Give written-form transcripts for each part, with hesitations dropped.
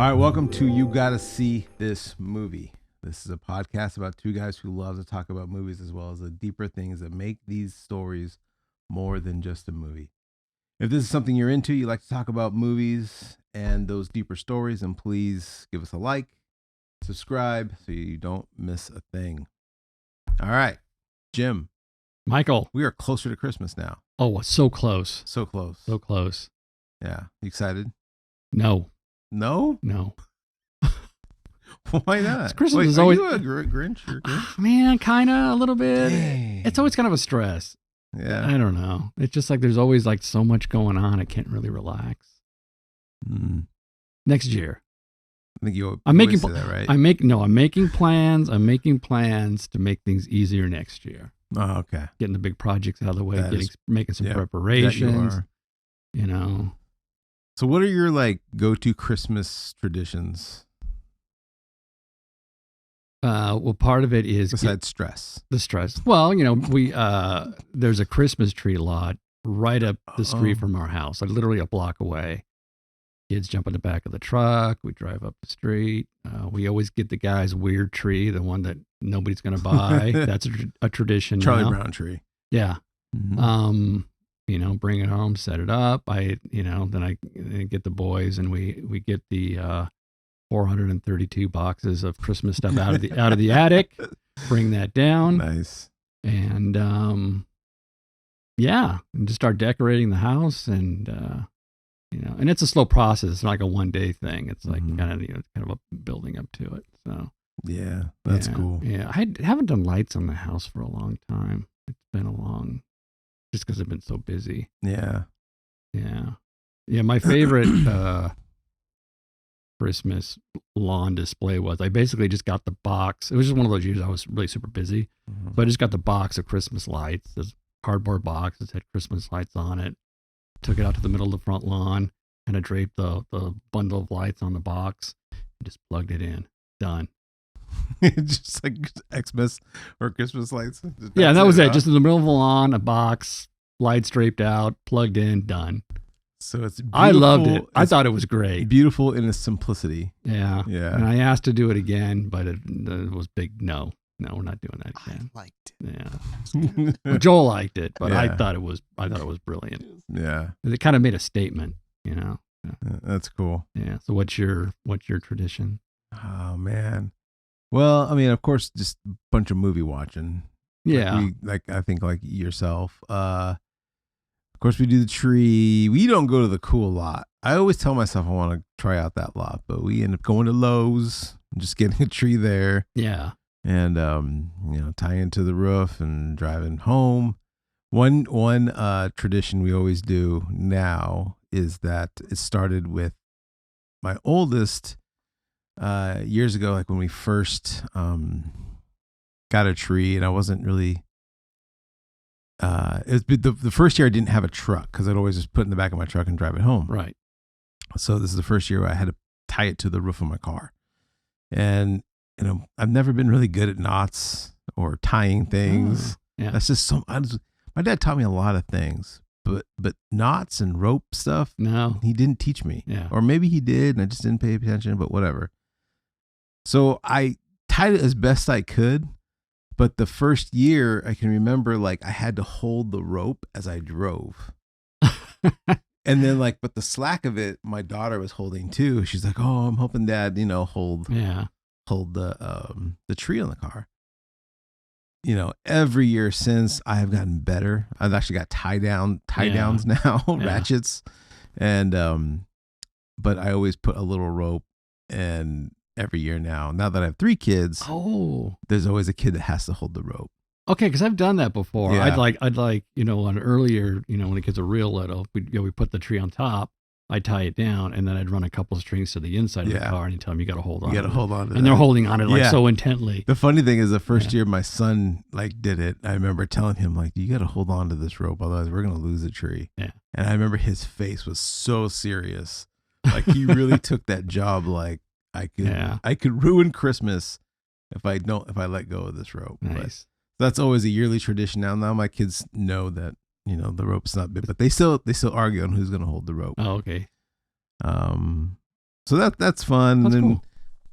All right, welcome to You Gotta See This Movie. This is a podcast about two guys who love to talk about movies as well as the deeper things that make these stories more than just a movie. If this is something you're into, you like to talk about movies and those deeper stories, then please give us a like, subscribe so you don't miss a thing. All right, Jim, Michael. we are closer to Christmas now. Oh, so close. So close. So close. Yeah. You excited? No. No? No. Why not? Christmas is are always- you a Grinch? You're a Grinch? Man, kind of a little bit. Dang. It's always kind of a stress. Yeah. I don't know. It's just like there's always like so much going on. I can't really relax. Next year. I think you I'm making say that, right? I'm making plans. I'm making plans to make things easier next year. Oh, okay. Getting the big projects out of the way, That is- making some That preparations. you are. You know. So what are your like go-to Christmas traditions Well, part of it is besides stress? the stress. Well, you know, we there's a Christmas tree lot right up the street from our house, like literally a block away. Kids jump in the back of the truck. We drive up the street. We always get the guy's weird tree, the one that nobody's going to buy. That's a tradition. Charlie now. Brown tree. Yeah. Mhm. You know, bring it home, set it up. Then I get the boys and we get the 432 boxes of Christmas stuff out of the attic. Bring that down. Nice. And and just start decorating the house, and and it's a slow process. It's not like a one day thing. It's like Mhm. kind of a building up to it. So Yeah, that's yeah, cool. Yeah, I haven't done lights on the house for a long time. It's been just because I've been so busy. Yeah. Yeah. My favorite Christmas lawn display was I basically just got the box. It was just one of those years I was really super busy. Mhm. But I just got the box of Christmas lights, this cardboard box that had Christmas lights on it. Took it out to the middle of the front lawn, kind of draped the bundle of lights on the box, and just plugged it in. Done. Just like Xmas or Christmas lights. Yeah, and that was it. huh? Just in the middle of the lawn, a box, lights draped out, plugged in, done. So it's beautiful. I loved it. I It's thought it was great. beautiful in its simplicity. Yeah. Yeah. And I asked to do it again, but it was big no. No, we're not doing that I again. liked Yeah. Well, Joel liked it, but I Yeah. thought it was brilliant. Yeah. It kind of made a statement, Yeah. That's cool. Yeah. So what's your tradition? Oh man. Well, I mean, of course, just a bunch of movie watching. Yeah. I think like yourself. Of course, we do the tree. We don't go to the cool lot. I always tell myself I want to try out that lot, but we end up going to Lowe's and just getting a tree there Yeah. and tying it to the roof and driving home. One tradition we always do now is that it started with my oldest years ago, like when we first got a tree, and I wasn't really. It was the first year I didn't have a truck because I'd always just put it in the back of my truck and drive it home. Right. So this is the first year where I had to tie it to the roof of my car, and I've never been really good at knots or tying things. Yeah. That's just my dad taught me a lot of things, but knots and rope stuff No. he didn't teach me. Yeah. Or maybe he did and I just didn't pay attention, but whatever. So I tied it as best I could. But the first year I can remember like I had to hold the rope as I drove. And then but the slack of it, my daughter was holding too. She's like, "Oh, I'm helping Dad, hold Yeah. the tree on the car." Every year since I have gotten better. I've actually got tie downs now, Yeah. ratchets. And but I always put a little rope, and every year now that I have 3 kids, Oh. there's always a kid that has to hold the rope. Okay, because I've done that before. Yeah. I'd like on earlier, when the kids are real little, we put the tree on top. I'd tie it down, and then I'd run a couple of strings to the inside of the Yeah. car, and tell them you got to hold on. You got to to it. hold on to And that. they're holding on to it Yeah. so intently. The funny thing is the first Yeah. year my son did it, I remember telling him you got to hold on to this rope, otherwise we're going to lose the tree. Yeah. And I remember his face was so serious. Like he really took that job. Like I could ruin Christmas if I let go of this rope. But Nice. that's always a yearly tradition now. Now my kids know that, the rope's not big, but they still argue on who's going to hold the rope. Oh, okay. So that's fun. That's and then cool.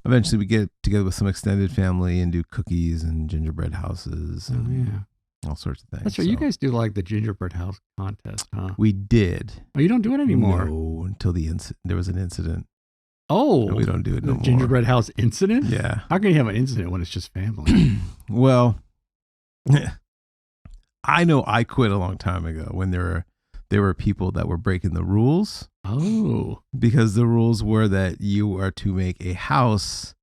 eventually we get together with some extended family and do cookies and gingerbread houses Oh, and yeah. all sorts of things. That's right. You So guys do like the gingerbread house contest, huh? we did. Oh, you don't do it anymore. No, until there was an incident. Oh, And we don't do it the no more. gingerbread house incident? Yeah. How can you have an incident when it's just family? Well, I know I quit a long time ago when there were people that were breaking the rules. Oh, Because the rules were that you are to make a house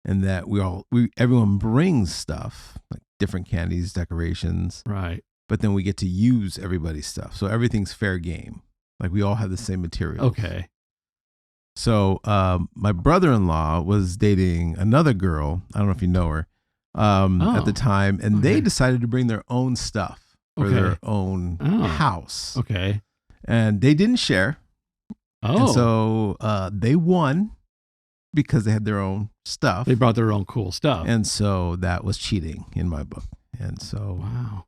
and that everyone brings stuff like different candies, decorations, right. but then we get to use everybody's stuff. So everything's fair game. Like we all have the same materials. Okay. So my brother-in-law was dating another girl. I don't know if you know her at the time. And they decided to bring their own stuff for their own house. Okay. And they didn't share. Oh. And so they won because they had their own stuff. They brought their own cool stuff. And so that was cheating in my book. And so wow.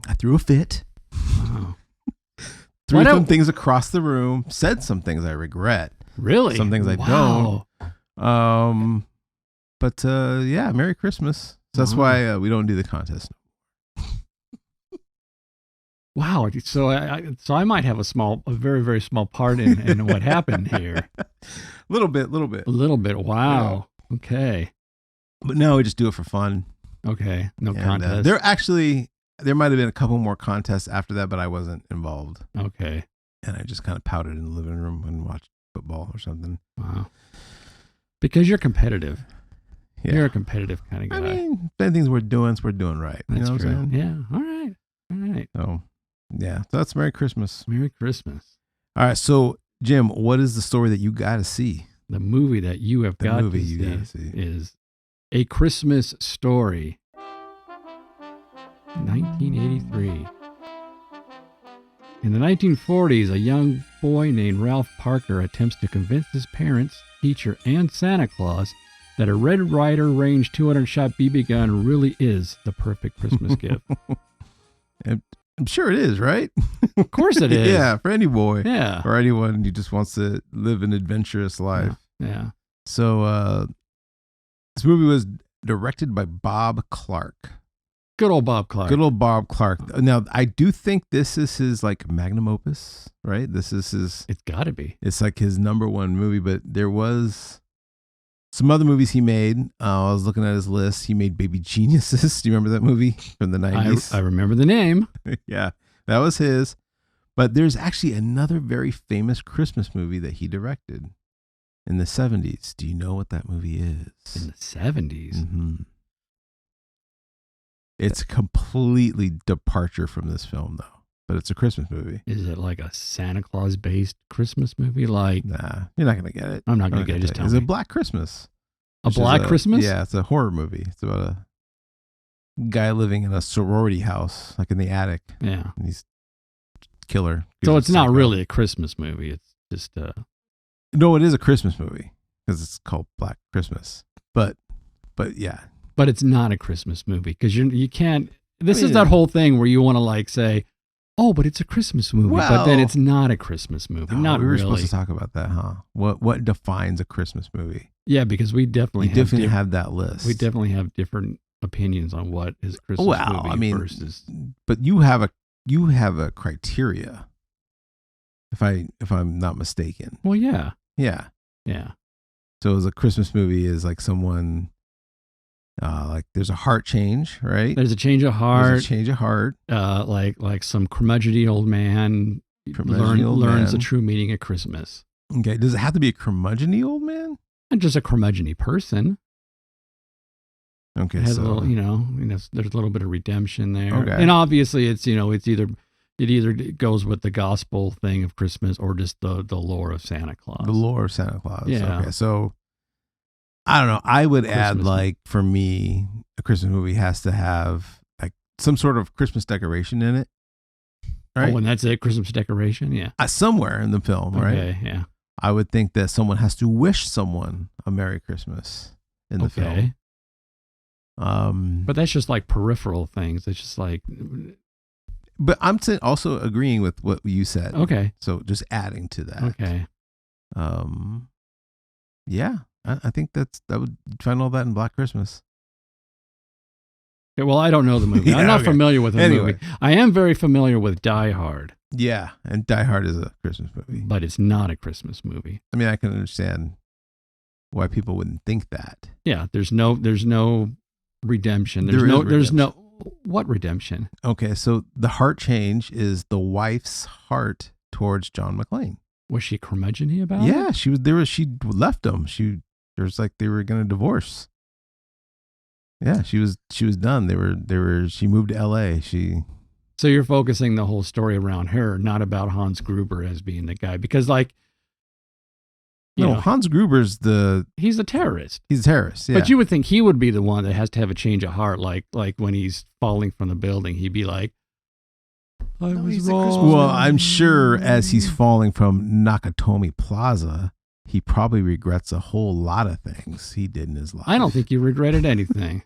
I threw a fit. Wow. Threw some things across the room, said some things I regret. Really? Some things I don't. But yeah, Merry Christmas. So that's why we don't do the contest. Wow. So I might have a very, very small part in what happened here. A little bit. A little bit. Wow. Yeah. Okay. But no, we just do it for fun. Okay. No contest. There might have been a couple more contests after that, but I wasn't involved. Okay. And I just kind of pouted in the living room and watched football or something. Wow. Because you're competitive. Yeah. You're a competitive kind of guy. I mean, if anything's worth doing, it's worth doing right. That's you know what true. I'm saying? Yeah. All right. All right. So, yeah. So that's Merry Christmas. Merry Christmas. All right. So, Jim, what is the story that you got to see? The movie that you have got to see is A Christmas Story. 1983. In the 1940s, a young boy named Ralph Parker attempts to convince his parents, teacher, and Santa Claus that a Red Ryder Range 200-shot BB gun really is the perfect Christmas gift. I'm sure it is, right? Of course it is. Yeah, for any boy. Yeah. Or anyone who just wants to live an adventurous life. Yeah. So this movie was directed by Bob Clark. Good old Bob Clark. Good old Bob Clark. Now, I do think this is his like magnum opus, right? This is his. It's got to be. It's like his number one movie, but there was some other movies he made. I was looking at his list. He made Baby Geniuses. Do you remember that movie from the 90s? I remember the name. Yeah, that was his. But there's actually another very famous Christmas movie that he directed in the 70s. Do you know what that movie is? In the 70s? Mm-hmm. It's a completely departure from this film, though. But it's a Christmas movie. Is it like a Santa Claus based Christmas movie? Like, nah, you're not gonna get it. I'm not gonna get it. Just tell me. It's a Black Christmas. A Black Christmas? Yeah, it's a horror movie. It's about a guy living in a sorority house, like in the attic. Yeah, and he's killer. So it's not really a Christmas movie. It's just No, it is a Christmas movie because it's called Black Christmas. But yeah. But it's not a Christmas movie because you can't. This is that whole thing where you want to like say, "Oh, but it's a Christmas movie," but then it's not a Christmas movie. No, not we were really. supposed to talk about that, huh? What defines a Christmas movie? Yeah, because we definitely have that list. We definitely have different opinions on what is a Christmas movie versus. But you have a criteria. If I'm not mistaken. Well, yeah. Yeah. Yeah. So as a Christmas movie is like someone. Like there's a heart change, right? There's a change of heart. There's a change of heart. Like some curmudgeony old man learns the true meaning of Christmas. Okay. Does it have to be a curmudgeony old man? And just a curmudgeony person. Okay. It has a little, there's a little bit of redemption there. Okay. And obviously it either goes with the gospel thing of Christmas or just the lore of Santa Claus. The lore of Santa Claus. Yeah. Okay. So I don't know. I would add like for me, a Christmas movie has to have like some sort of Christmas decoration in it. Right. Oh, and that's a Christmas decoration. Yeah. Somewhere in the film, right? Okay. Yeah. I would think that someone has to wish someone a Merry Christmas in the film. But that's just like peripheral things. It's just like. But I'm also agreeing with what you said. Okay. So just adding to that. Okay. Yeah, I think that would find all that in Black Christmas. Okay, well, I don't know the movie. Yeah, I'm not okay. familiar with the Anyway. movie. I am very familiar with Die Hard, Yeah, and Die Hard is a Christmas movie. but it's not a Christmas movie. I mean, I can understand why people wouldn't think that. Yeah, there's no redemption. There's no what redemption? Okay, so the heart change is the wife's heart towards John McClane. Was she curmudgeon-y about it? Yeah, she was there. She left him. There's like they were gonna divorce. Yeah, she was done. She moved to L.A. So you're focusing the whole story around her, not about Hans Gruber as being the guy, because like, Hans Gruber's he's a terrorist. He's a terrorist. Yeah. But you would think he would be the one that has to have a change of heart, like when he's falling from the building, he'd be like, "I was wrong." Well, I'm sure as he's falling from Nakatomi Plaza, he probably regrets a whole lot of things he did in his life. I don't think he regretted anything.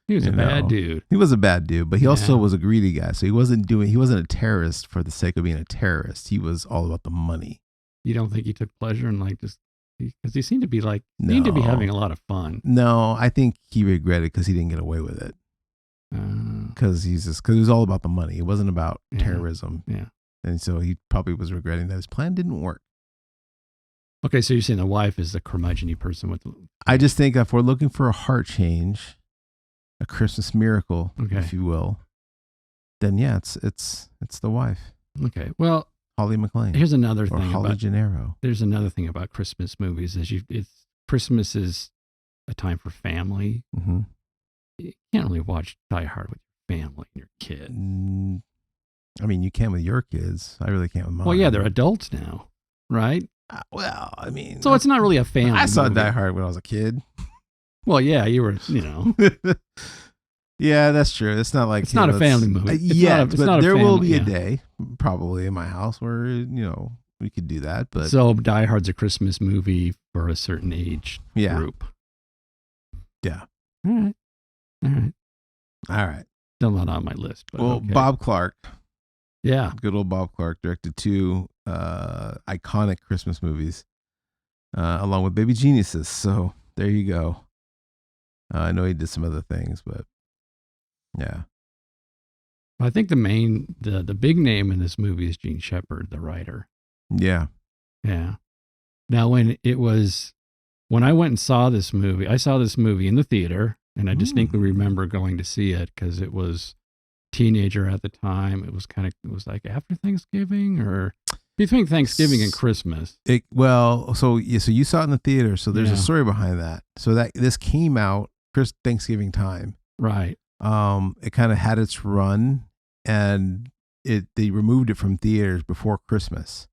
He was a bad dude. He was a bad dude, but he also was a greedy guy. So he wasn't a terrorist for the sake of being a terrorist. He was all about the money. You don't think he took pleasure in like just because he seemed to be having a lot of fun. No, I think he regretted because he didn't get away with it. Because it was all about the money. It wasn't about terrorism. Yeah. And so he probably was regretting that his plan didn't work. Okay, so you're saying the wife is the curmudgeon-y person with I just think if we're looking for a heart change, a Christmas miracle, if you will, then yeah, it's the wife. Okay. Well, Holly McClane. Here's another thing Holly Gennaro. There's another thing about Christmas movies Christmas is a time for family. Mm-hmm. You can't really watch Die Hard with your family and your kid. I mean, you can with your kids. I really can't with mine. Well, yeah, they're adults now, right? Well, I mean, so it's not really a family. I saw movie. Die Hard when I was a kid. Well, yeah, you were, Yeah, that's true. It's not like it's not a family movie. But there will be a day, probably in my house, where we could do that. But so Die Hard's a Christmas movie for a certain age group. Yeah. All right. Still not on my list. But okay. Bob Clark. Yeah. Good old Bob Clark directed 2 iconic Christmas movies, along with Baby Geniuses. So there you go. I know he did some other things, but yeah. I think the big name in this movie is Gene Shepard, the writer. Yeah. Yeah. Now, when I went and saw this movie, I saw this movie in the theater, and I distinctly remember going to see it because it was teenager at the time. It was like after Thanksgiving or between Thanksgiving and Christmas. So you saw it in the theater. So there's a story behind that. So that this came out Thanksgiving time. Right. It kind of had its run, and they removed it from theaters before Christmas.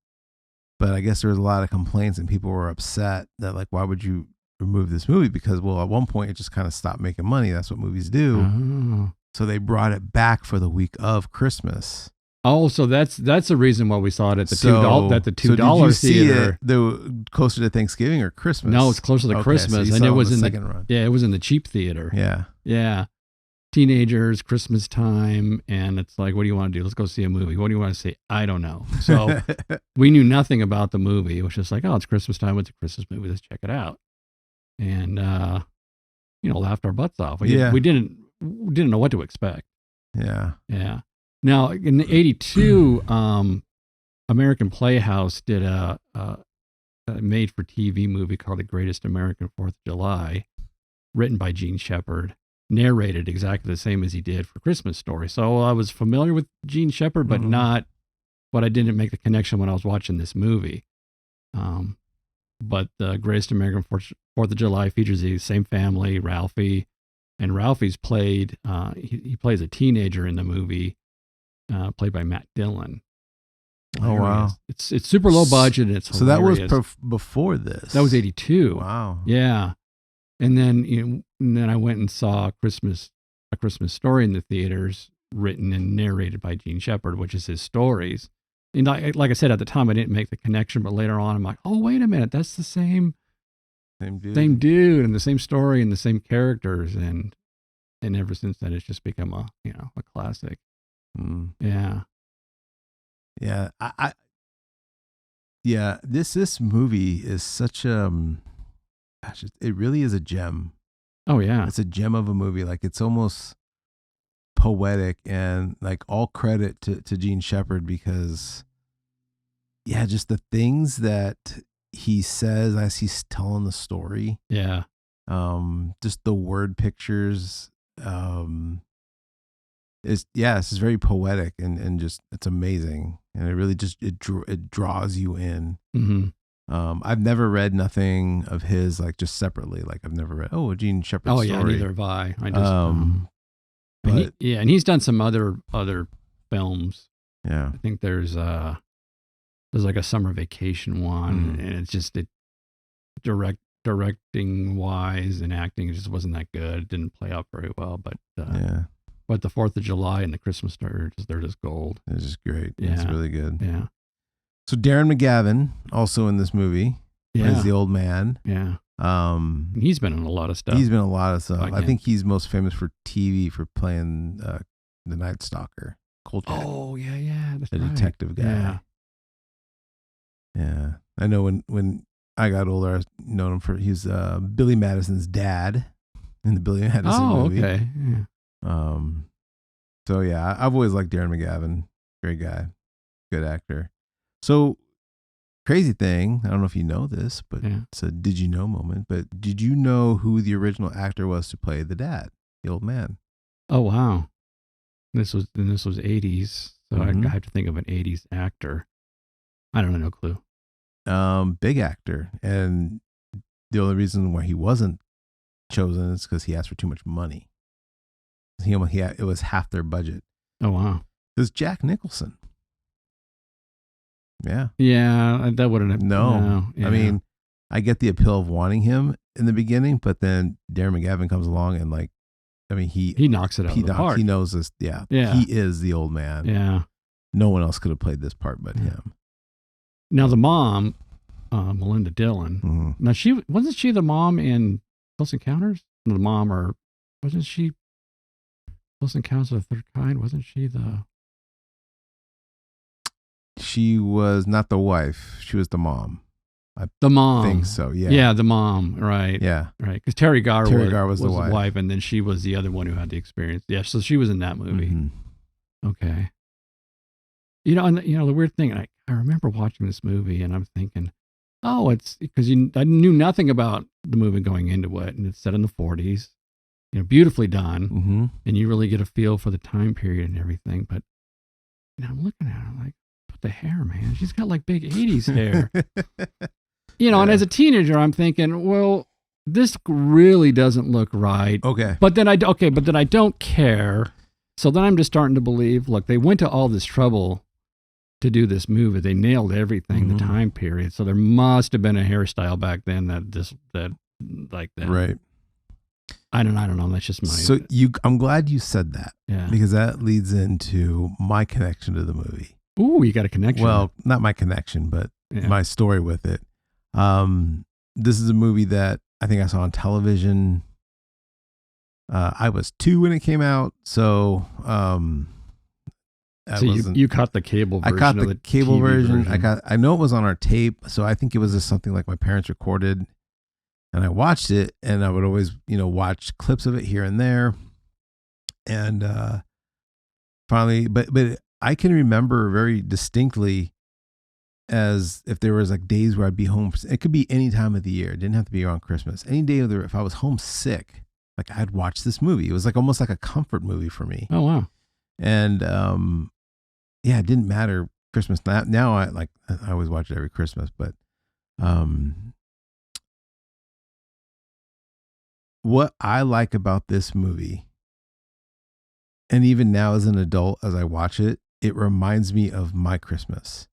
But I guess there was a lot of complaints and people were upset that like, why would you remove this movie? Because at one point it just kind of stopped making money. That's what movies do. Oh. So they brought it back for the week of Christmas. Oh, so that's the reason why we saw it at the $2 theater. The closer to Thanksgiving or Christmas? No, it's closer to Christmas, so and it was in the second run. Yeah, it was in the cheap theater. Yeah, yeah. Teenagers, Christmas time, and it's like, what do you want to do? Let's go see a movie. What do you want to see? I don't know. So we knew nothing about the movie. It was just like, oh, it's Christmas time. It's a Christmas movie. Let's check it out. And laughed our butts off. We didn't know what to expect. Yeah. Yeah. Now, in '82, American Playhouse did a made-for-TV movie called The Greatest American 4th of July, written by Gene Shepard, narrated exactly the same as he did for Christmas Story. So I was familiar with Gene Shepard, but I didn't make the connection when I was watching this movie. But The Greatest American 4th of July features the same family, Ralphie, and Ralphie's played, he plays a teenager in the movie, played by Matt Dillon. Oh, wow. It's super low budget. And it's hilarious. So that was before this. That was 82. Wow. Yeah. And then, I went and saw A Christmas Story in the theaters, written and narrated by Gene Shepard, which is his stories. And like I said, at the time, I didn't make the connection, but later on, I'm like, oh, wait a minute. That's the same dude and the same story and the same characters. And ever since then, it's just become a classic. Yeah. Yeah. This movie is such gosh, it really is a gem. Oh yeah. It's a gem of a movie. Like it's almost poetic, and like all credit to Gene Shepherd, because yeah, just the things that he says as he's telling the story. Yeah. Just the word pictures. It's this is very poetic, and just it's amazing, and it really just it draws you in. Mm-hmm. I've never read nothing of his like just separately. Like I've never read a Gene Shepherd story. Yeah, neither have I. I just but and he's done some other films. yeah, I think there's like a summer vacation one, and it's just directing wise and acting, it just wasn't that good. It didn't play out very well, but but the 4th of July and the Christmas story, they're just gold. It's just great. Yeah. It's really good. Yeah. So Darren McGavin also in this movie plays the old man. Yeah. He's been in a lot of stuff. He's been in a lot of stuff. I think he's most famous for TV for playing the Night Stalker, Kolchak. Oh yeah, that's the right. detective guy. Yeah. I know when I got older, I known him for he's Billy Madison's dad in the Billy Madison movie. Oh, okay. Yeah. So yeah, I've always liked Darren McGavin. Great guy, good actor. So crazy thing, I don't know if you know this, but it's a did you know moment. But did you know who the original actor was to play the dad, the old man? Oh wow, this was 80s, so I have to think of an 80s actor. I don't know, no clue. Big actor, and the only reason why he wasn't chosen is because he asked for too much money. It was half their budget. Oh wow! It was Jack Nicholson. Yeah. Yeah, that wouldn't have. No. Yeah. I mean, I get the appeal of wanting him in the beginning, but then Darren McGavin comes along and he knocks it out of the park. He knows this. Yeah. He is the old man. Yeah. No one else could have played this part but him. Now the mom, Melinda Dillon. Now wasn't she the mom in Close Encounters? The mom, or wasn't she Close Encounters of the Third Kind? Wasn't she the? She was not the wife. She was the mom. The mom. I think so, yeah. Yeah, the mom, right. Yeah. Right, because Terry Garr was the wife, and then she was the other one who had the experience. Yeah, so she was in that movie. Okay. And the weird thing, I remember watching this movie and I'm thinking, oh, it's because I knew nothing about the movie going into it, and it's set in the 40s, beautifully done, and you really get a feel for the time period and everything. But I'm looking at her like, the hair, man. She's got like big 80s hair. And as a teenager, I'm thinking, well, this really doesn't look right. Okay. But then I don't care. So then I'm just starting to believe, look, they went to all this trouble to do this movie. They nailed everything, the time period. So there must have been a hairstyle back then that like that. Right. I don't know. That's just my. So I'm glad you said that. Yeah. Because that leads into my connection to the movie. Ooh, you got a connection. Well, not my connection, but my story with it. This is a movie that I think I saw on television. I was 2 when it came out, so you caught the cable version. I caught the cable version. version. I know it was on our tape, so I think it was just something like my parents recorded, and I watched it, and I would always watch clips of it here and there, and finally, but I can remember very distinctly as if there was like days where I'd be home. It could be any time of the year. It didn't have to be around Christmas. Any day of the year, if I was homesick, like I'd watch this movie. It was like almost like a comfort movie for me. Oh, wow. And it didn't matter Christmas. Now I always watch it every Christmas, but what I like about this movie, and even now as an adult, as I watch it, it reminds me of my Christmas.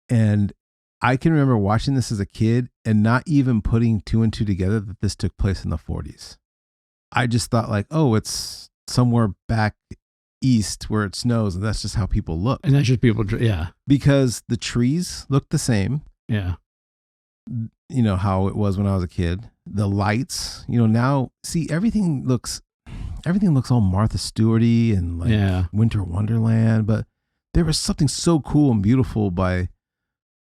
And I can remember watching this as a kid and not even putting 2 and 2 together that this took place in the 40s. I just thought like, oh, it's somewhere back east where it snows, and that's just how people look. And that's just people, yeah. Because the trees look the same. Yeah. How it was when I was a kid. The lights, now, see, everything looks all Martha Stewart-y and like Winter Wonderland, but there was something so cool and beautiful by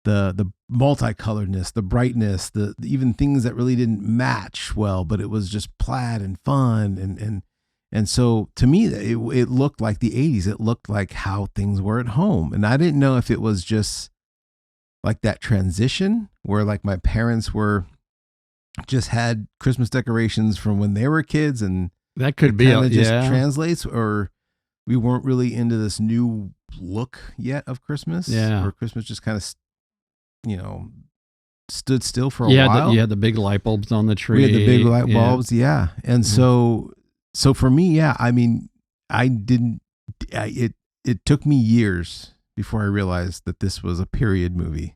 the multicoloredness, the brightness, the even things that really didn't match well, but it was just plaid and fun, and so to me it looked like the 80s. It looked like how things were at home, and I didn't know if it was just like that transition where like my parents were just had Christmas decorations from when they were kids, and that could be just translates, or we weren't really into this new look yet of Christmas. Yeah. Or Christmas just kind of, stood still for a while. You had the big light bulbs on the tree. We had the big light bulbs. Yeah. And so for me, yeah, I mean, it took me years before I realized that this was a period movie,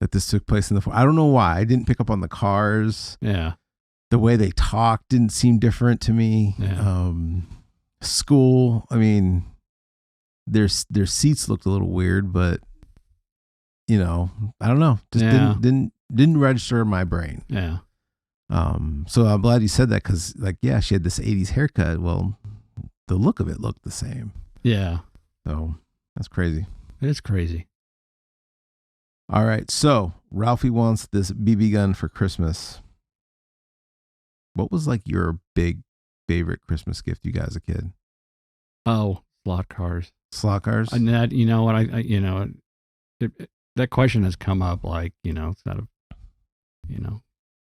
that this took place in the, I don't know why. I didn't pick up on the cars. Yeah. The way they talked didn't seem different to me. Yeah. School, I mean, their seats looked a little weird, but I don't know, just didn't register in my brain. Yeah. So I'm glad you said that, because like, yeah, she had this 80s haircut. Well, the look of it looked the same. Yeah. So that's crazy. It's crazy. All right. So Ralphie wants this BB gun for Christmas. What was like your big favorite Christmas gift you got as a kid? Oh, slot cars. Slot cars? And that, you know what, that question has come up like, it's not a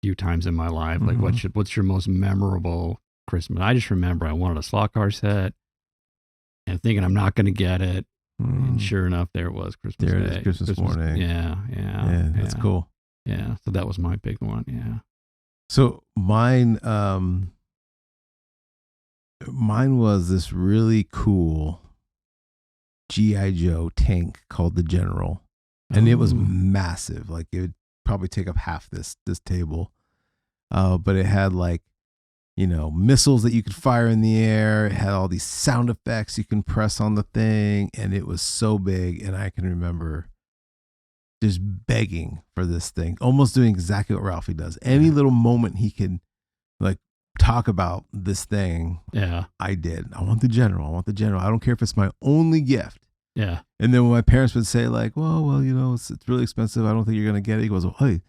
few times in my life. Like, what's your most memorable Christmas? I just remember I wanted a slot car set and thinking I'm not going to get it. And sure enough, there it was, Christmas Day. There it is, Christmas morning. Yeah, that's cool. Yeah, so that was my big one, yeah. So mine was this really cool G.I. Joe tank called the General. And it was massive. Like it would probably take up half this table. But it had like, missiles that you could fire in the air. It had all these sound effects you can press on the thing. And it was so big. And I can remember just begging for this thing, almost doing exactly what Ralphie does. Any little moment he could like talk about this thing. Yeah. I did. I want the General. I want the General. I don't care if it's my only gift. Yeah. And then when my parents would say like, well, it's really expensive. I don't think you're going to get it. He goes, oh, hey,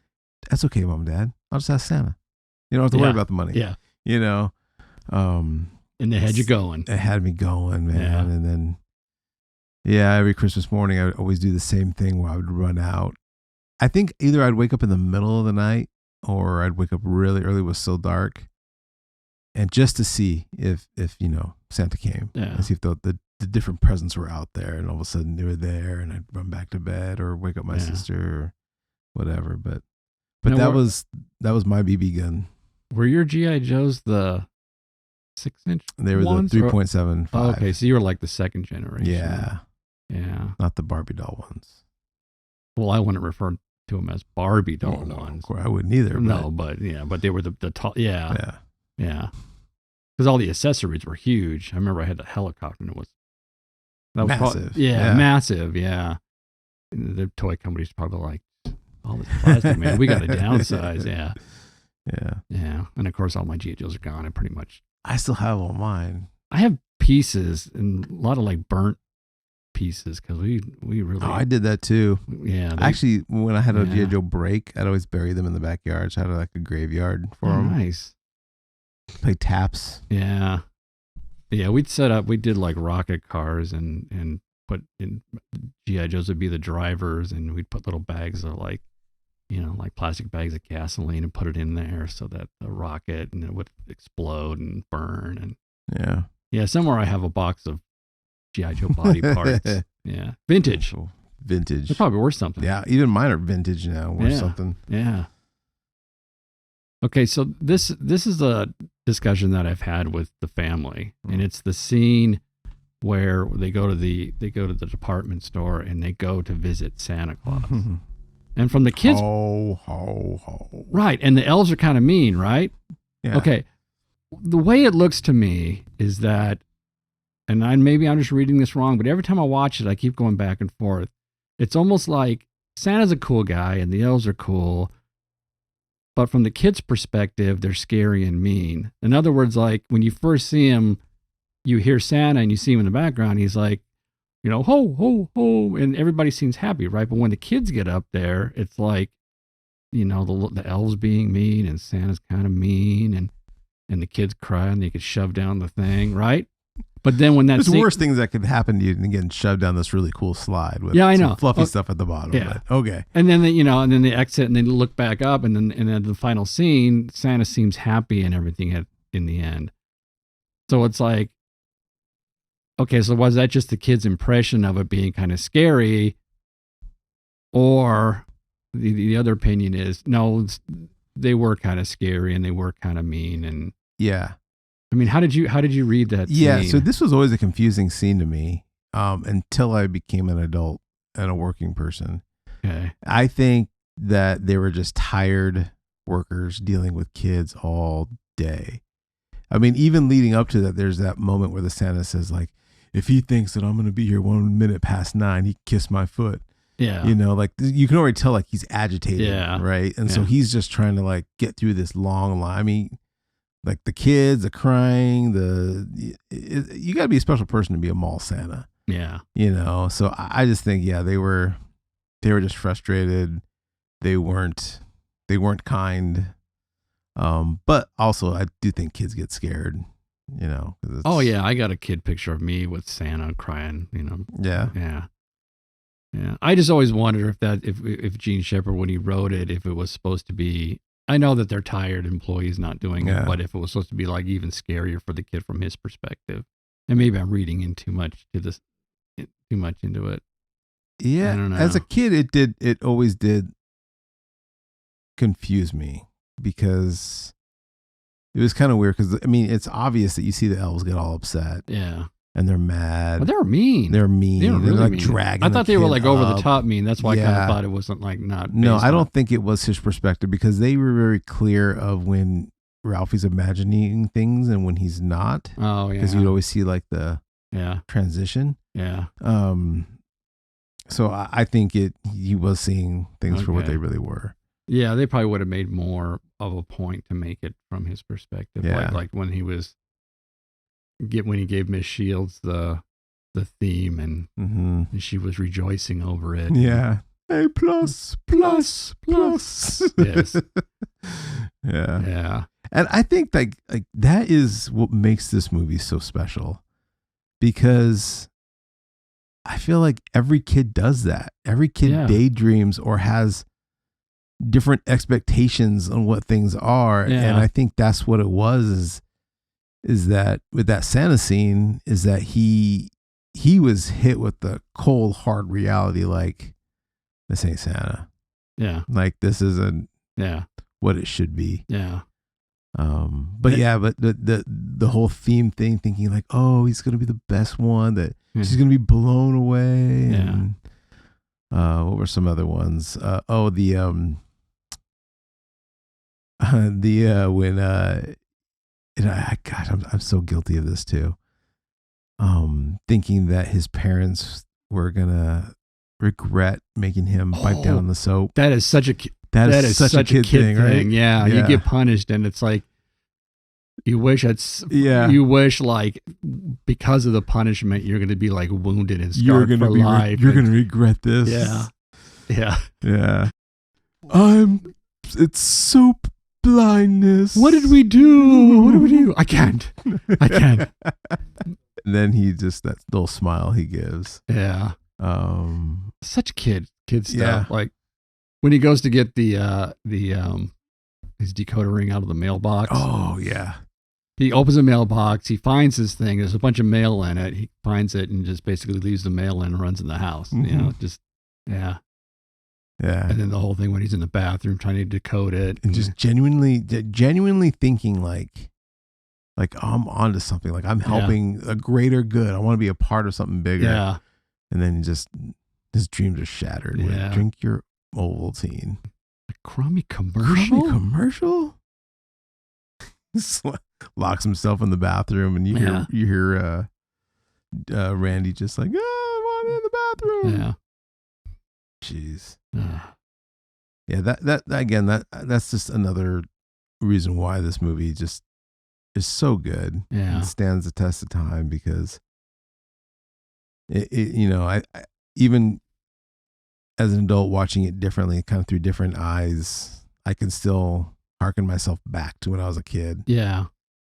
that's okay, Mom and Dad. I'll just ask Santa. You don't have to worry about the money. Yeah. And they had you going. It had me going, man. Yeah. And then, every Christmas morning, I would always do the same thing where I would run out. I think either I'd wake up in the middle of the night or I'd wake up really early. It was still dark. And just to see if Santa came. Yeah. And see if the different presents were out there, and all of a sudden they were there, and I'd run back to bed or wake up my sister or whatever. But that was my BB gun. Were your G.I. Joes the 6-inch? They were the 3.75. Oh, okay, so you were like the second generation. Yeah. Yeah. Not the Barbie doll ones. Well, I wouldn't refer to them as Barbie doll ones. Of course, I wouldn't either. No, but they were the tall. Yeah. Yeah. Because all the accessories were huge. I remember I had the helicopter, and it was massive. Massive. Yeah. And the toy company's probably like, all this plastic, man. We got to downsize. Yeah. Yeah. Yeah. And of course, all my G.I. Joes are gone. And pretty much. I still have all mine. I have pieces and a lot of like burnt pieces because we really. Oh, I did that too. Yeah. Actually, when I had a G.I. Joe break, I'd always bury them in the backyard. So I had like a graveyard for them. Nice. Play taps. Yeah. Yeah. We did like rocket cars and put in G.I. Joes would be the drivers, and we'd put little bags of like plastic bags of gasoline and put it in there so that the rocket and it would explode and burn. And yeah, somewhere I have a box of G.I. Joe body parts. Yeah. Vintage. Vintage. They're probably worth something. Yeah. Even mine are vintage now, worth something. Yeah. Okay. So this is a discussion that I've had with the family, and it's the scene where they go to the department store and they go to visit Santa Claus. And from the kids, right? And the elves are kind of mean, right? Yeah. Okay. The way it looks to me is that, and maybe I'm just reading this wrong, but every time I watch it, I keep going back and forth. It's almost like Santa's a cool guy and the elves are cool, but from the kids' perspective, they're scary and mean. In other words, like when you first see him, you hear Santa and you see him in the background, he's like, ho, ho, ho. And everybody seems happy, right? But when the kids get up there, it's like, the elves being mean and Santa's kind of mean and the kids cry and they could shove down the thing, right? But then when there's worse things that could happen to you than getting shoved down this really cool slide with I know. some fluffy stuff at the bottom. Yeah. But, okay. And then and then they exit and they look back up and then the final scene, Santa seems happy and everything in the end. So it's like, okay, so was that just the kid's impression of it being kind of scary, or the other opinion is no, they were kind of scary and they were kind of mean and yeah. I mean, how did you read that scene? Yeah, so this was always a confusing scene to me until I became an adult and a working person. Okay. I think that they were just tired workers dealing with kids all day. I mean, even leading up to that, there's that moment where the Santa says, like, if he thinks that I'm going to be here 1 minute past 9, he kissed my foot. Yeah. Like you can already tell like he's agitated. Yeah. Right. And so he's just trying to like get through this long line. I mean, like the kids, the crying, you got to be a special person to be a mall Santa. Yeah. So I just think, they were just frustrated. They weren't kind. But also I do think kids get scared, Oh yeah. I got a kid picture of me with Santa crying, Yeah. Yeah. Yeah. I just always wonder if Gene Shepard, when he wrote it, if it was supposed to be, I know that they're tired employees not doing it, but if it was supposed to be like even scarier for the kid from his perspective, and maybe I'm reading in too much into it. Yeah. I don't know. As a kid, it always did confuse me because it was kind of weird. Because I mean, it's obvious that you see the elves get all upset. Yeah. And they're mad. But they're mean. They're mean. They're really like mean. dragging. I thought they were like over the up. top mean. That's why I kind of thought it wasn't like not. No, I don't think it was his perspective because they were very clear of when Ralphie's imagining things and when he's not. Oh yeah. Because you'd always see like the transition. Yeah. So I think he was seeing things for what they really were. Yeah, they probably would have made more of a point to make it from his perspective. Yeah. Like when he gave Miss Shields the theme and she was rejoicing over it. Yeah. A plus. Yes. Yeah. Yeah. And I think like that is what makes this movie so special, because I feel like every kid does that. Every kid daydreams or has different expectations on what things are. Yeah. And I think that's what it was is that with that Santa scene is that he was hit with the cold, hard reality. Like, this ain't Santa. Yeah. Like, this isn't what it should be. Yeah. But the whole theme thing, thinking like, oh, he's going to be the best one, that she's going to be blown away. Yeah. And, what were some other ones? When, I'm so guilty of this too. Thinking that his parents were going to regret making him bite down on the soap. That is such a such a kid thing, right? Yeah, you get punished, and it's like you wish you wish like because of the punishment you're going to be like wounded and scarred for life. You're going to regret this. Yeah. It's soap blindness. What did we do? I can't. And then he just, that little smile he gives. Yeah. Such kid stuff. Yeah. Like when he goes to get his decoder ring out of the mailbox. Oh yeah. He opens a mailbox. He finds this thing. There's a bunch of mail in it. He finds it and just basically leaves the mail in and runs in the house. Yeah. And then the whole thing when he's in the bathroom trying to decode it. And just genuinely thinking like I'm onto something. Like I'm helping a greater good. I want to be a part of something bigger. Yeah. And then his dreams are shattered. Yeah. Drink your Ovaltine. A crummy commercial? Locks himself in the bathroom, and you hear Randy just like, oh, I'm in the bathroom. Yeah. Jeez. Yeah, that's just another reason why this movie just is so good. Yeah. It stands the test of time because I even as an adult watching it differently, kind of through different eyes, I can still harken myself back to when I was a kid. Yeah.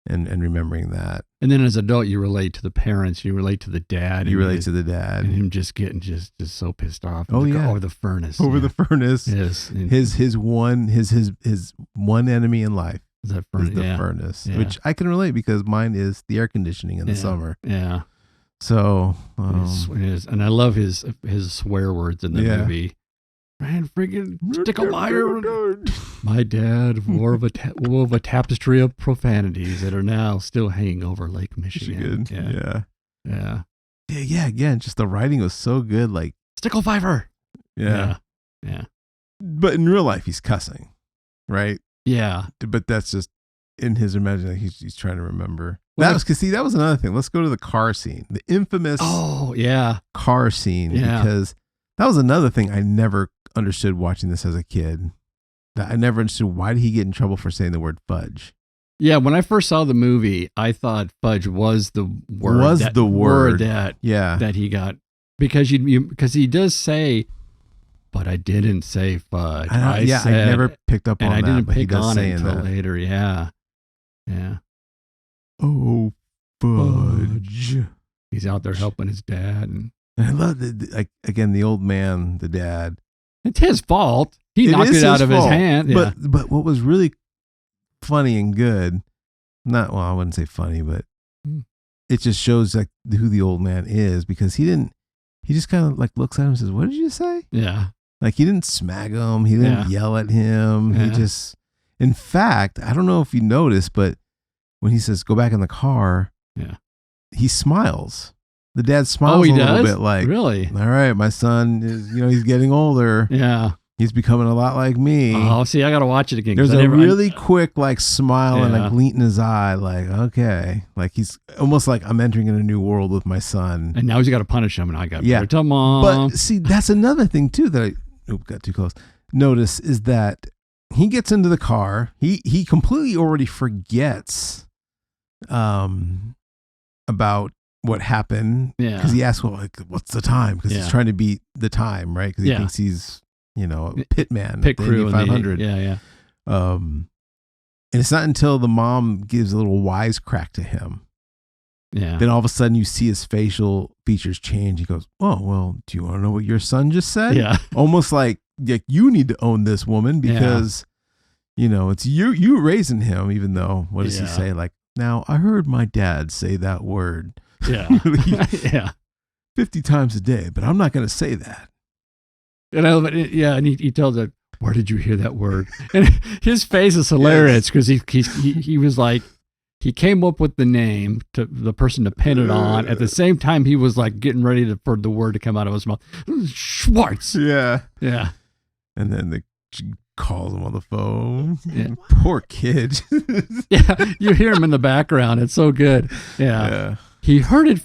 And remembering that. And then as an adult, you relate to the parents, you relate to the dad. You relate to the dad. And him just getting just so pissed off. Oh, yeah. Over the furnace. Over the furnace. Yes. His one enemy in life is the furnace, which I can relate because mine is the air conditioning in the summer. Yeah. So. And I love his swear words in the movie. Man, freaking Sticklemeyer. My dad wove a tapestry of profanities that are now still hanging over Lake Michigan. Yeah. Again, just the writing was so good. Like Sticklefever. Yeah. But in real life, he's cussing, right? Yeah. But that's just in his imagination. He's trying to remember. That was another thing. Let's go to the car scene, the infamous. Car scene, because that was another thing I never understood watching this as a kid. I never understood why did he get in trouble for saying the word fudge. Yeah, when I first saw the movie, I thought fudge was the word. That he got, because he does say, but I didn't say fudge. I never picked up on that. And I didn't pick on it until later. Yeah. Oh, fudge. He's out there helping his dad, and I love again the old man, the dad. It's his fault. He knocked it out of his hand. Yeah. But what was really funny and good, I wouldn't say funny, but it just shows like who the old man is, because he just kind of like looks at him and says, "What did you say?" Yeah. Like he didn't smack him. He didn't yell at him. Yeah. He just, in fact, I don't know if you noticed, but when he says, "Go back in the car," he smiles. The dad smiles a little bit like, really? All right, my son is, he's getting older. Yeah. He's becoming a lot like me. Oh, see, I got to watch it again. There's a really quick like smile and a glint in his eye. Like, okay. Like he's almost like I'm entering in a new world with my son. And now he's got to punish him. And I got to tell Mom. But see, that's another thing too that got too close. Notice is that he gets into the car. He completely already forgets about what happened, because he asks, well, like, what's the time? Because he's trying to beat the time, right? Because he thinks he's, a pit man, pit crew, 500. And it's not until the mom gives a little wisecrack to him, then all of a sudden you see his facial features change. He goes, "Oh, well, do you want to know what your son just said?" Yeah, almost like you need to own this woman because it's you raising him. Even though, what does he say? Like, now I heard my dad say that word. Yeah. 50 times a day, but I'm not going to say that. And and he tells her, "Where did you hear that word?" And his face is hilarious because he was like, he came up with the name to the person to pin it on. At the same time, he was like getting ready for the word to come out of his mouth. Schwartz. Yeah. And then she calls him on the phone. Yeah. Poor kid. You hear him in the background. It's so good. Yeah. He heard it.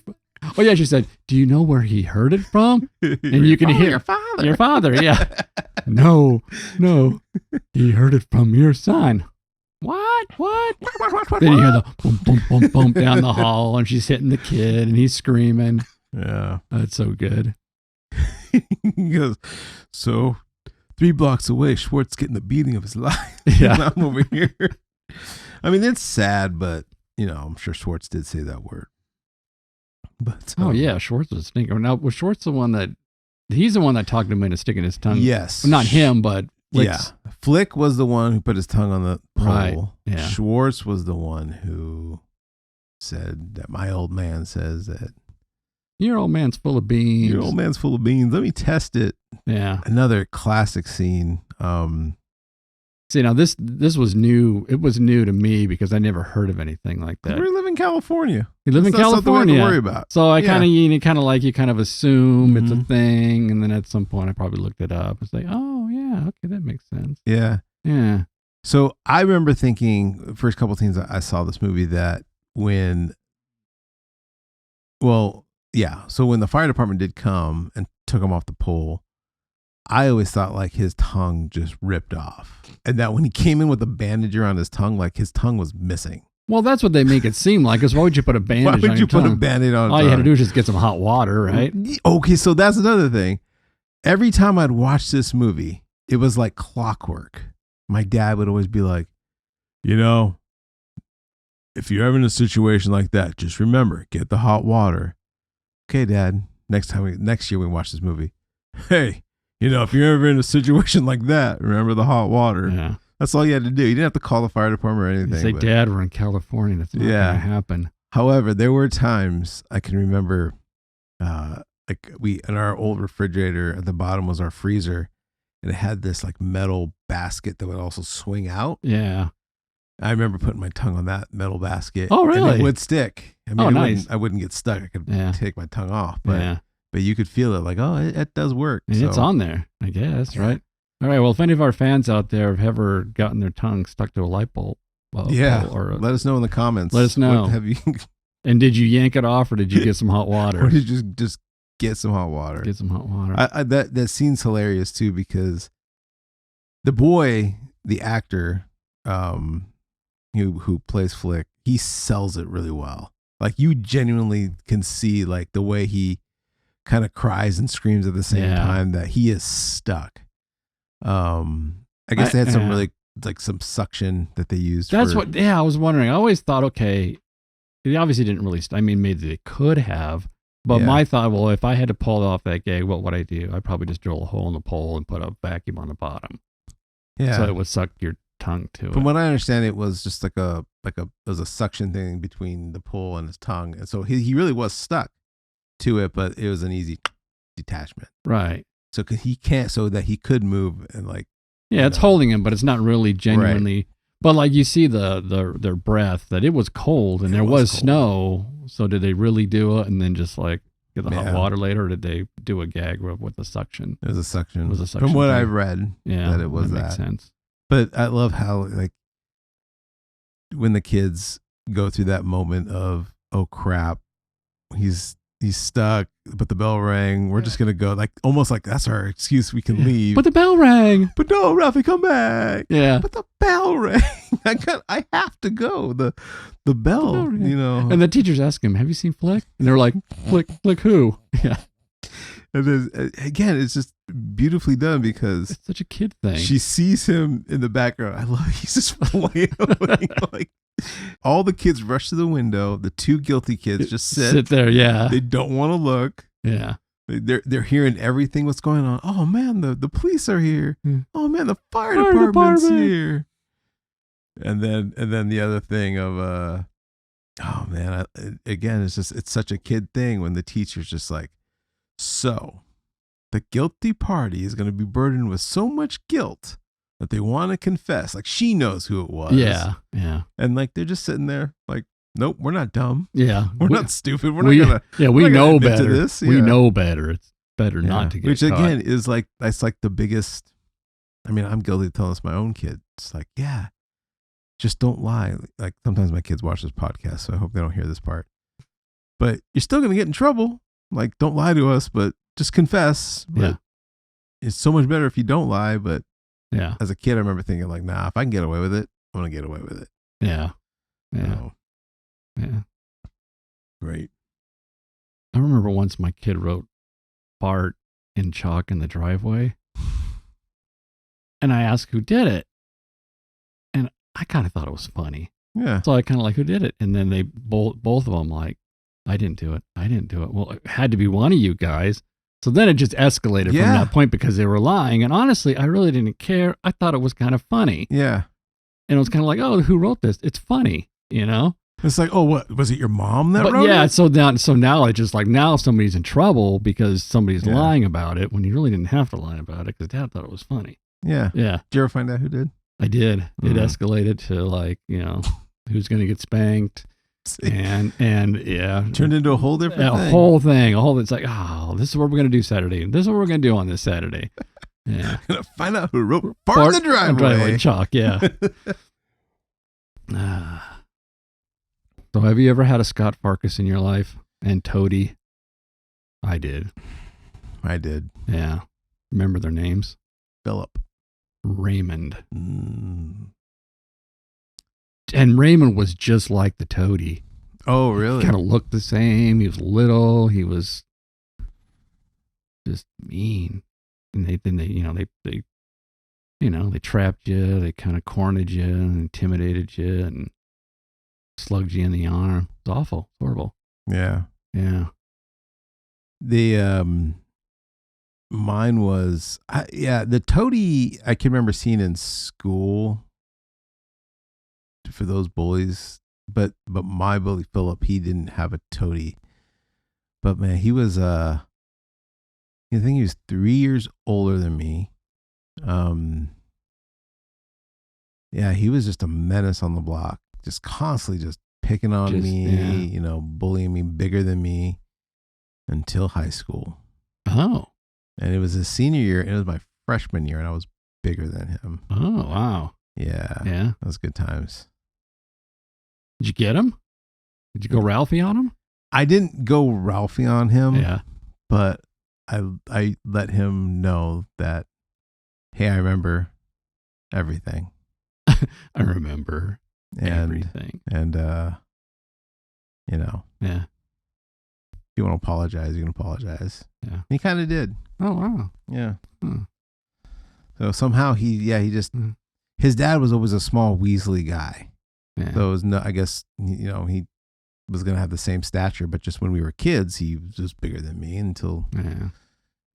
Oh, yeah, she said, "Do you know where he heard it from?" And you can hear your father. Yeah. No. He heard it from your son. What? Then you hear the boom, boom, boom, boom down the hall, and she's hitting the kid, and he's screaming. Yeah. That's so good. He goes, "So 3 blocks away, Schwartz getting the beating of his life." Yeah. And I'm over here. I mean, it's sad, but, I'm sure Schwartz did say that word. But Schwartz was stinking. Now, was Schwartz he's the one that talked him into sticking his tongue? Yes. Well, not him, but Flick's. Yeah. Flick was the one who put his tongue on the pole. Right. Yeah. Schwartz was the one who said that my old man says that your old man's full of beans. Your old man's full of beans. Let me test it. Yeah. Another classic scene. See, now this was new. It was new to me because I never heard of anything like that. We live in California. You live in California. We have to worry about. So I kind of assume it's a thing, and then at some point I probably looked it up. It's like, oh yeah, okay, that makes sense. Yeah. So I remember thinking the first couple of things I saw this movie that so when the fire department did come and took him off the pole, I always thought like his tongue just ripped off, and that when he came in with a bandage around his tongue, like his tongue was missing. Well, that's what they make it seem like. Because why would you put a bandage Why on would your you put a tongue? Band-Aid on? All you had to do is just get some hot water, right? Okay, so that's another thing. Every time I'd watch this movie, it was like clockwork. My dad would always be like, you know, if you're ever in a situation like that, just remember, get the hot water. Okay, Dad. Next year we watch this movie. Hey, you know, if you're ever in a situation like that, remember the hot water. Yeah. That's all you had to do. You didn't have to call the fire department or anything. You say, but- Dad, we're in California. That's not going to happen. However, there were times I can remember, like in our old refrigerator at the bottom was our freezer, and it had this like metal basket that would also swing out. Yeah. I remember putting my tongue on that metal basket. Oh, really? And it would stick. I mean, nice. I wouldn't get stuck. I could Yeah. take my tongue off, but Yeah. but you could feel it like, oh, it does work. And it's So, on there, I guess, Yeah. right? All right. Well, if any of our fans out there have ever gotten their tongue stuck to a light bulb, yeah. or Let us know in the comments. Let us know. What have you? and did you yank it off, or did you get some hot Or water? did you just get some hot water? Get some hot water. That scene's hilarious too, because the boy, the actor, who plays Flick, he sells it really well. Like you genuinely can see like the way he kind of cries and screams at the same time that he is stuck. I guess they had some really like some suction that they used. That's what. Yeah, I was wondering. I always thought, okay, they obviously didn't really. I mean, maybe they could have. But my thought, well, if I had to pull off that gag, what would I do? I'd probably just drill a hole in the pole and put a vacuum on the bottom. Yeah. So it would suck your tongue to it. From what I understand, it was just it was a suction thing between the pole and his tongue, and so he really was stuck to it, but it was an easy detachment. Right. So he can't, so that he could move and like. Yeah, it's holding him, but it's not really genuinely. Right. But like you see their breath, that it was cold and there was snow. So did they really do it and then just like get the hot water later, or did they do a gag with the suction? It was a suction. It was a suction From what thing. I've read, that it was that. Makes sense. But I love how like when the kids go through that moment of, oh crap, he's stuck, but the bell rang. We're just gonna go, like almost like that's our excuse. We can leave. But the bell rang. But no, Ralphie, come back. Yeah. But the bell rang. I have to go. The bell, you know. And the teachers ask him, "Have you seen Flick?" And they're like, "Flick who?" Yeah. And then again, it's just beautifully done because it's such a kid thing. She sees him in the background. I love it. He's just flailing. Like all the kids rush to the window. The two guilty kids just sit there. Yeah. They don't want to look. Yeah. They're hearing everything. What's going on? Oh man, the police are here. Oh man, the fire department's here. And then the other thing of oh man, again, it's such a kid thing when the teacher's just like, so the guilty party is going to be burdened with so much guilt that they want to confess. Like she knows who it was. Yeah. Yeah. And like they're just sitting there like, nope, we're not dumb. Yeah. We're not stupid. We're not gonna. Yeah, we know better. To this. We know better. It's better not to get Which caught. again is like, that's like the biggest. I mean, I'm guilty of telling this to my own kids. It's like, yeah, just don't lie. Like sometimes my kids watch this podcast, so I hope they don't hear this part. But you're still gonna get in trouble. Like, don't lie to us, but just confess. But it's so much better if you don't lie. But as a kid, I remember thinking like, nah, if I can get away with it, I'm gonna get away with it. Yeah. Yeah. Yeah. Great. I remember once my kid wrote Bart in chalk in the driveway. And I asked who did it. And I kind of thought it was funny. Yeah. So I kind of like, who did it? And then they both of them like, I didn't do it. I didn't do it. Well, it had to be one of you guys. So then it just escalated from that point because they were lying. And honestly, I really didn't care. I thought it was kind of funny. Yeah. And it was kind of like, oh, who wrote this? It's funny, you know? It's like, oh, what was it? Your mom that wrote it? So now it's just like, now somebody's in trouble because somebody's lying about it when you really didn't have to lie about it because Dad thought it was funny. Yeah. Yeah. Did you ever find out who did? I did. It escalated to like, you know, who's going to get spanked. And turned into a whole different thing. A whole it's like, oh, this is what we're going to do Saturday. This is what we're going to do on this Saturday. Yeah. Gonna find out who wrote Bart in the driveway. Chalk, yeah. So have you ever had a Scott Farkas in your life? And Toady? I did. Yeah. Remember their names? Philip. Raymond. And Raymond was just like the toady. Oh, really? Kind of looked the same. He was little. He was just mean. And they trapped you. They kind of cornered you and intimidated you and slugged you in the arm. It's awful. It's horrible. Yeah. Yeah. Mine was, the toady I can remember seeing in school for those bullies, but my bully Philip, he didn't have a toady. But man, he was I think he was 3 years older than me. Yeah, he was just a menace on the block, just constantly just picking on me, bullying me, bigger than me until high school. Oh. And it was his senior year, and it was my freshman year, and I was bigger than him. Oh, wow. Yeah. Yeah. That was good times. Did you get him? Did you go Ralphie on him? I didn't go Ralphie on him. Yeah. But I let him know that, hey, I remember everything. I remember everything. And, Yeah. if you want to apologize, you can apologize. Yeah. He kind of did. Oh, wow. Yeah. Hmm. So somehow he just, his dad was always a small Weasley guy. Yeah. So it was I guess, he was going to have the same stature, but just when we were kids, he was just bigger than me until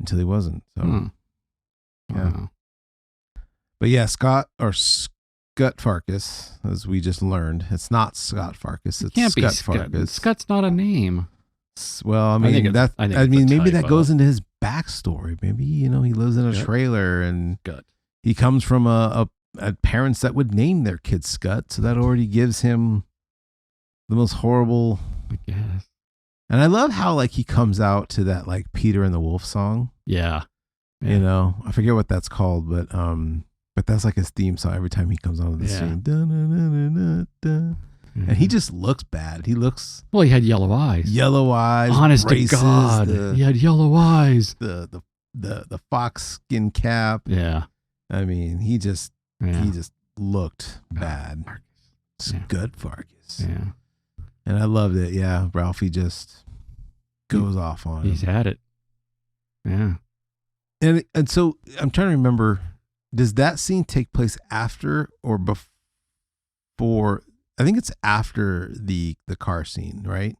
he wasn't. So, yeah. Wow. But yeah, Scut Farkus, as we just learned, it's not Scott Farkus. It's can't be Scut Farkus. Scott's not a name. Well, I mean, maybe that goes into his backstory. Maybe, he lives in a trailer and Scut. He comes from a parents that would name their kid Scut. So that already gives him the most horrible. I guess. And I love how he comes out to that Peter and the Wolf song. Yeah. I forget what that's called, but that's his theme song every time he comes onto the scene. Dun, dun, dun, dun, dun. Mm-hmm. And he just looks bad. He looks. Well, he had yellow eyes. Honest braces, to God, he had yellow eyes. The fox skin cap. Yeah. I mean, he just looked bad. Scut Farkus. Yeah. And I loved it. Yeah, Ralphie just goes off on him. He's had it. Yeah. And so I'm trying to remember, does that scene take place after or before? I think it's after the car scene, right?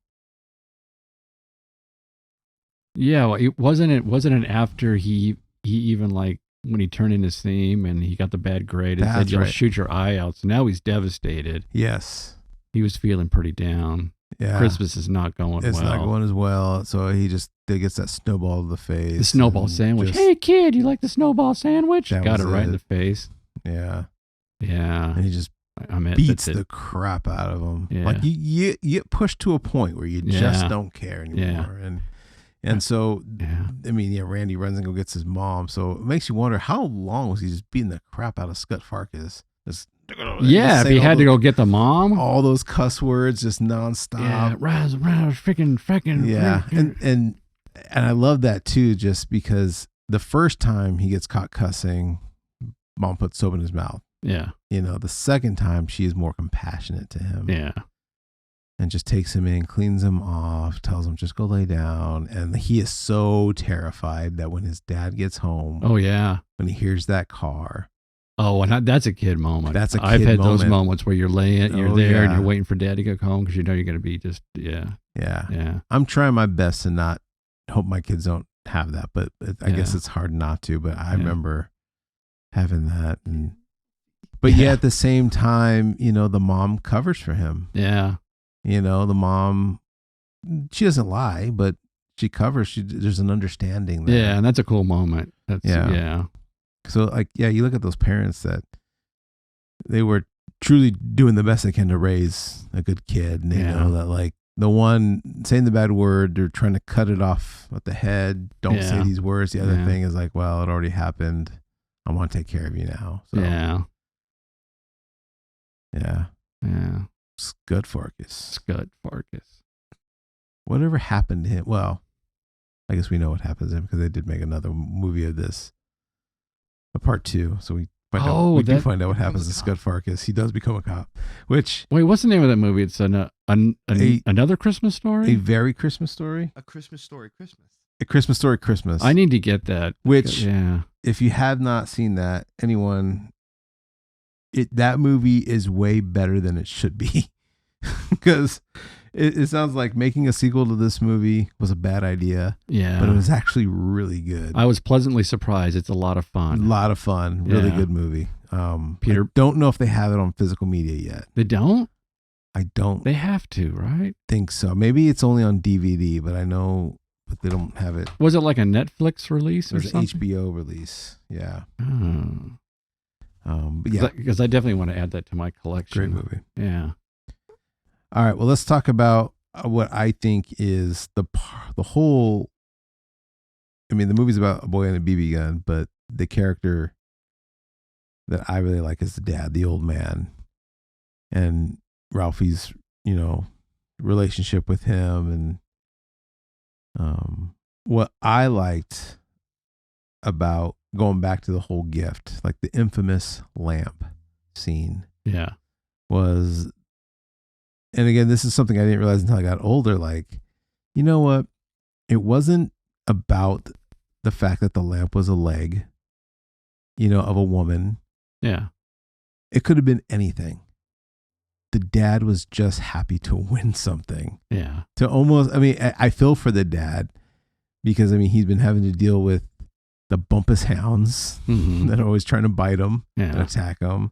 Yeah, well, it wasn't after he even when he turned in his theme and he got the bad grade and said you'll shoot your eye out. So now he's devastated. Yes. He was feeling pretty down. Yeah. Christmas is not going well. It's not going as well. So he gets that snowball to the face. The snowball sandwich. Hey kid, you like the snowball sandwich? Got it right in the face. Yeah. Yeah. And he just beats the crap out of him. Yeah. You get pushed to a point where you just don't care anymore. Yeah. And so, I mean, Randy runs and gets his mom. So it makes you wonder, how long was he just beating the crap out of Scut Farkus? Just if he had to go get the mom. All those cuss words just nonstop. Yeah, rise, freaking. Yeah, and I love that too, just because the first time he gets caught cussing, mom puts soap in his mouth. Yeah. The second time she is more compassionate to him. Yeah. And just takes him in, cleans him off, tells him just go lay down. And he is so terrified that when his dad gets home. Oh, yeah. When he hears that car. Oh, and that's a kid moment. That's a kid I've had moment. those moments where you're there and you're waiting for dad to get home because you know you're going to be just, Yeah. Yeah. I'm trying my best to not hope my kids don't have that, but I guess it's hard not to. But I remember having that. But at the same time, the mom covers for him. Yeah. The mom, she doesn't lie, but she covers. There's an understanding there. Yeah, and that's a cool moment. Yeah. So, you look at those parents that they were truly doing the best they can to raise a good kid. And they know that, the one saying the bad word, they're trying to cut it off at the head. Don't say these words. The other thing is well, it already happened. I want to take care of you now. So, Yeah. Scut Farkus. Scut Farkus. Whatever happened to him? Well, I guess we know what happens to him because they did make another movie of this, a part 2. So we Oh, we do that- find out what He happens to becomes a Scud Farkus. He does become a cop, which Wait, what's the name of that movie? It's A- another Christmas a story. very Christmas story, A Christmas Story Christmas. a Christmas story, Christmas. I need to get that. Which- yeah, if you have not seen that, that movie is way better than it should be, because it sounds like making a sequel to this movie was a bad idea, yeah. but it was actually really good. I was pleasantly surprised. It's a lot of A fun. lot of fun, really Yeah. good movie. Peter- I don't know if they have it on physical media yet. They don't. I don't They have to, right? think so. Maybe it's only on DVD, but they don't have it. Was it like a Netflix release or There's an something? HBO release. Yeah. Oh. But yeah, Because I definitely want to add that to my collection. great movie. Yeah. All right. Well, let's talk about what I think is the whole. I mean, the movie's about a boy and a BB gun, but the character that I really like is the dad, the old man, and Ralphie's, relationship with him, and what I liked about going back to the whole gift, like the infamous lamp scene, Yeah. was, and again, this is something I didn't realize until I got older. Like, you know what? It wasn't about the fact that the lamp was a leg, of a woman. Yeah. It could have been anything. The dad was just happy to win something. Yeah. To almost, I feel for the dad because, he's been having to deal with the bumpus hounds Mhm. that are always trying to bite him and Yeah. attack him.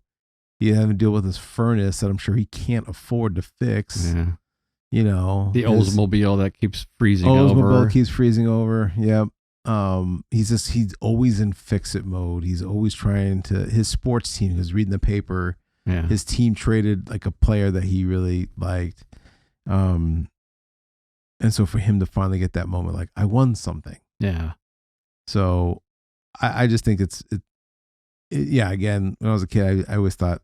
He having to deal with his furnace that I'm sure he can't afford to fix. Yeah. his The Oldsmobile that keeps freezing Oldsmobile over. keeps freezing over. Yep. He's always in fix-it mode. He's always trying to, his sports team, he was reading the paper. Yeah. His team traded like a player that he really liked. And so for him to finally get that moment, like, I won something. Yeah. So I just think yeah, again, when I was a kid, I always thought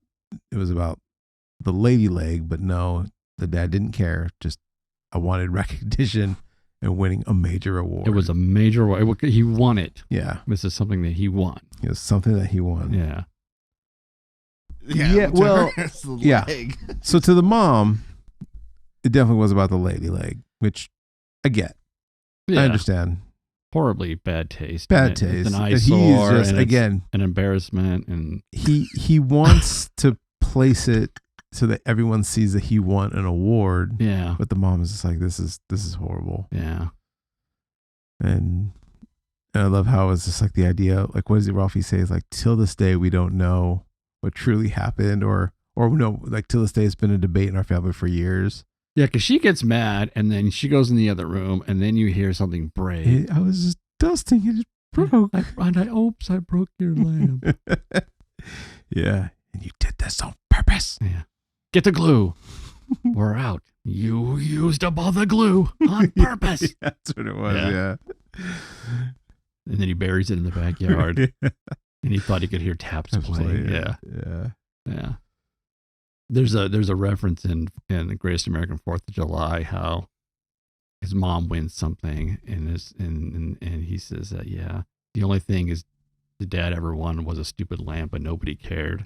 it was about the lady leg, but no, the dad didn't care. Just, I wanted recognition and winning a major award. It was a major. He won it. Yeah. This is something that he won. It was something that he won. Yeah. Yeah, well, it's the yeah. leg. So to the mom, it definitely was about the lady leg, which I get. Yeah. I understand. Horribly bad taste. Bad It's taste. an But eyesore. he is just, and it's again, an embarrassment. And he wants to place it so that everyone sees that he won an award. yeah. But the mom is just like, this is horrible. Yeah. And I love how it's just like the idea, like, what does Ralphie say? Is like, till this day, we don't know what truly happened, or no, like, till this day, it's been a debate in our family for years. Yeah. Because she gets mad and then she goes in the other room and then you hear something break. I was just dusting and it broke. Oops, I broke your lamp. Yeah. And you did this on purpose. Yeah. Get the glue. We're out. You used up all the glue on purpose. That's what it was. Yeah. Yeah. And then he buries it in the backyard. And he thought he could hear taps playing. Yeah. Yeah. Yeah. There's a reference in the Greatest American 4th of July how his mom wins something and he says that, yeah, the only thing is the dad ever won was a stupid lamp and nobody cared.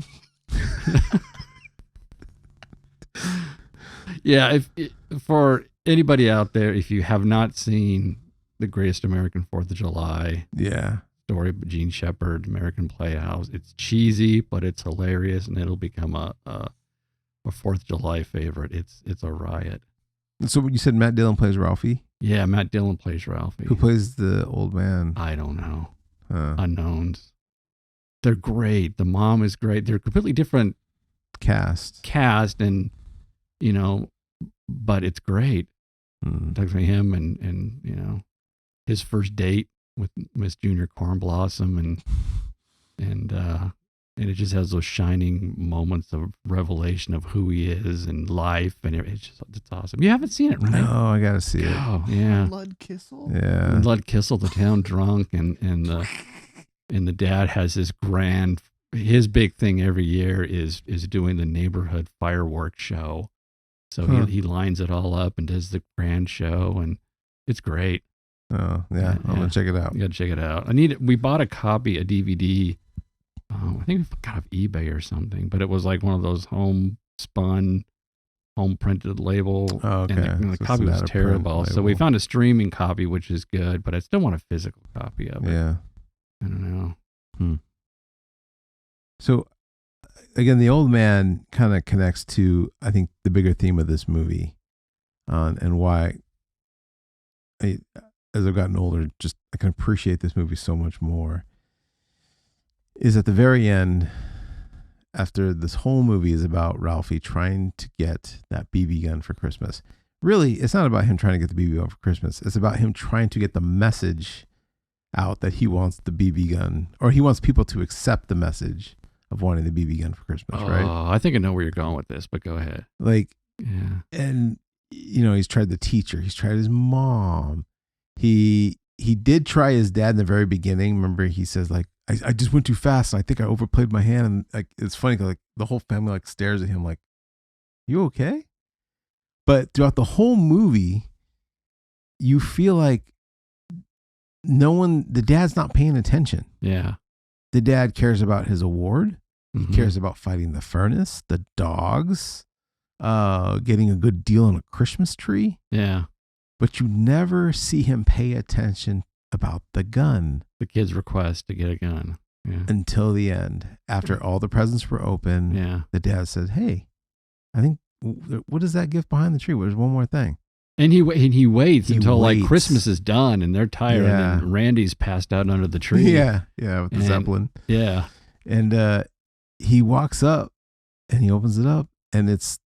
Yeah, for anybody out there, if you have not seen the Greatest American 4th of July Yeah. story of Gene Shepard, American Playhouse, it's cheesy, but it's hilarious, and it'll become a 4th of July favorite. It's a riot. So you said Matt Dillon plays Ralphie? Yeah, Matt Dillon plays Ralphie. Who plays the old man? I don't know. Huh. Unknowns. They're great. The mom is great. They're completely different Cast. cast, but it's great. Hmm. Talks about him and his first date with Miss Junior Cornblossom and it just has those shining moments of revelation of who he is and life, and it's awesome. You haven't seen it, right? No, I gotta see it. Oh yeah. Blood Kissel. Yeah. And Lud Kissel, the town drunk, and the dad has his big thing every year is doing the neighborhood fireworks show. So Huh. he lines it all up and does the grand show, and it's great. Oh, yeah. I'm Yeah. gonna check it out. You gotta check it out. We bought a DVD I think we got off eBay or something, but it was like one of those homespun, home printed label. Oh, okay. And the So copy it's was not a print terrible. So we label. found a streaming copy, which is good, but I still want a physical copy of it. Yeah. I don't know. So again, the old man kind of connects to, I think, the bigger theme of this movie, and why as I've gotten older, just I can appreciate this movie so much more. Is at the very end, after this whole movie is about Ralphie trying to get that BB gun for Christmas. Really, it's not about him trying to get the BB gun for Christmas. It's about him trying to get the message out that he wants the BB gun, or he wants people to accept the message of wanting the BB gun for Christmas, right? Oh, I think I know where you're going with this, but go ahead. Like, Yeah. and he's tried the teacher, he's tried his mom. He did try his dad in the very beginning. Remember, he says like, I just went too fast and I think I overplayed my hand. And like, it's funny because like the whole family like stares at him like, you okay? But throughout the whole movie, you feel like the dad's not paying attention. Yeah. The dad cares about his award. Mhm. He cares about fighting the furnace, the dogs, getting a good deal on a Christmas tree. Yeah. But you never see him pay attention about the gun The kid's request to get a gun. Yeah. until the end. After all the presents were open, Yeah. the dad said, hey, I think, what is that gift behind the tree? There's one more thing. And he waits He until like waits. Christmas is done and they're tired Yeah. and then Randy's passed out under the tree. Yeah, with the And- Zeppelin. Yeah. And he walks up and he opens it up and it's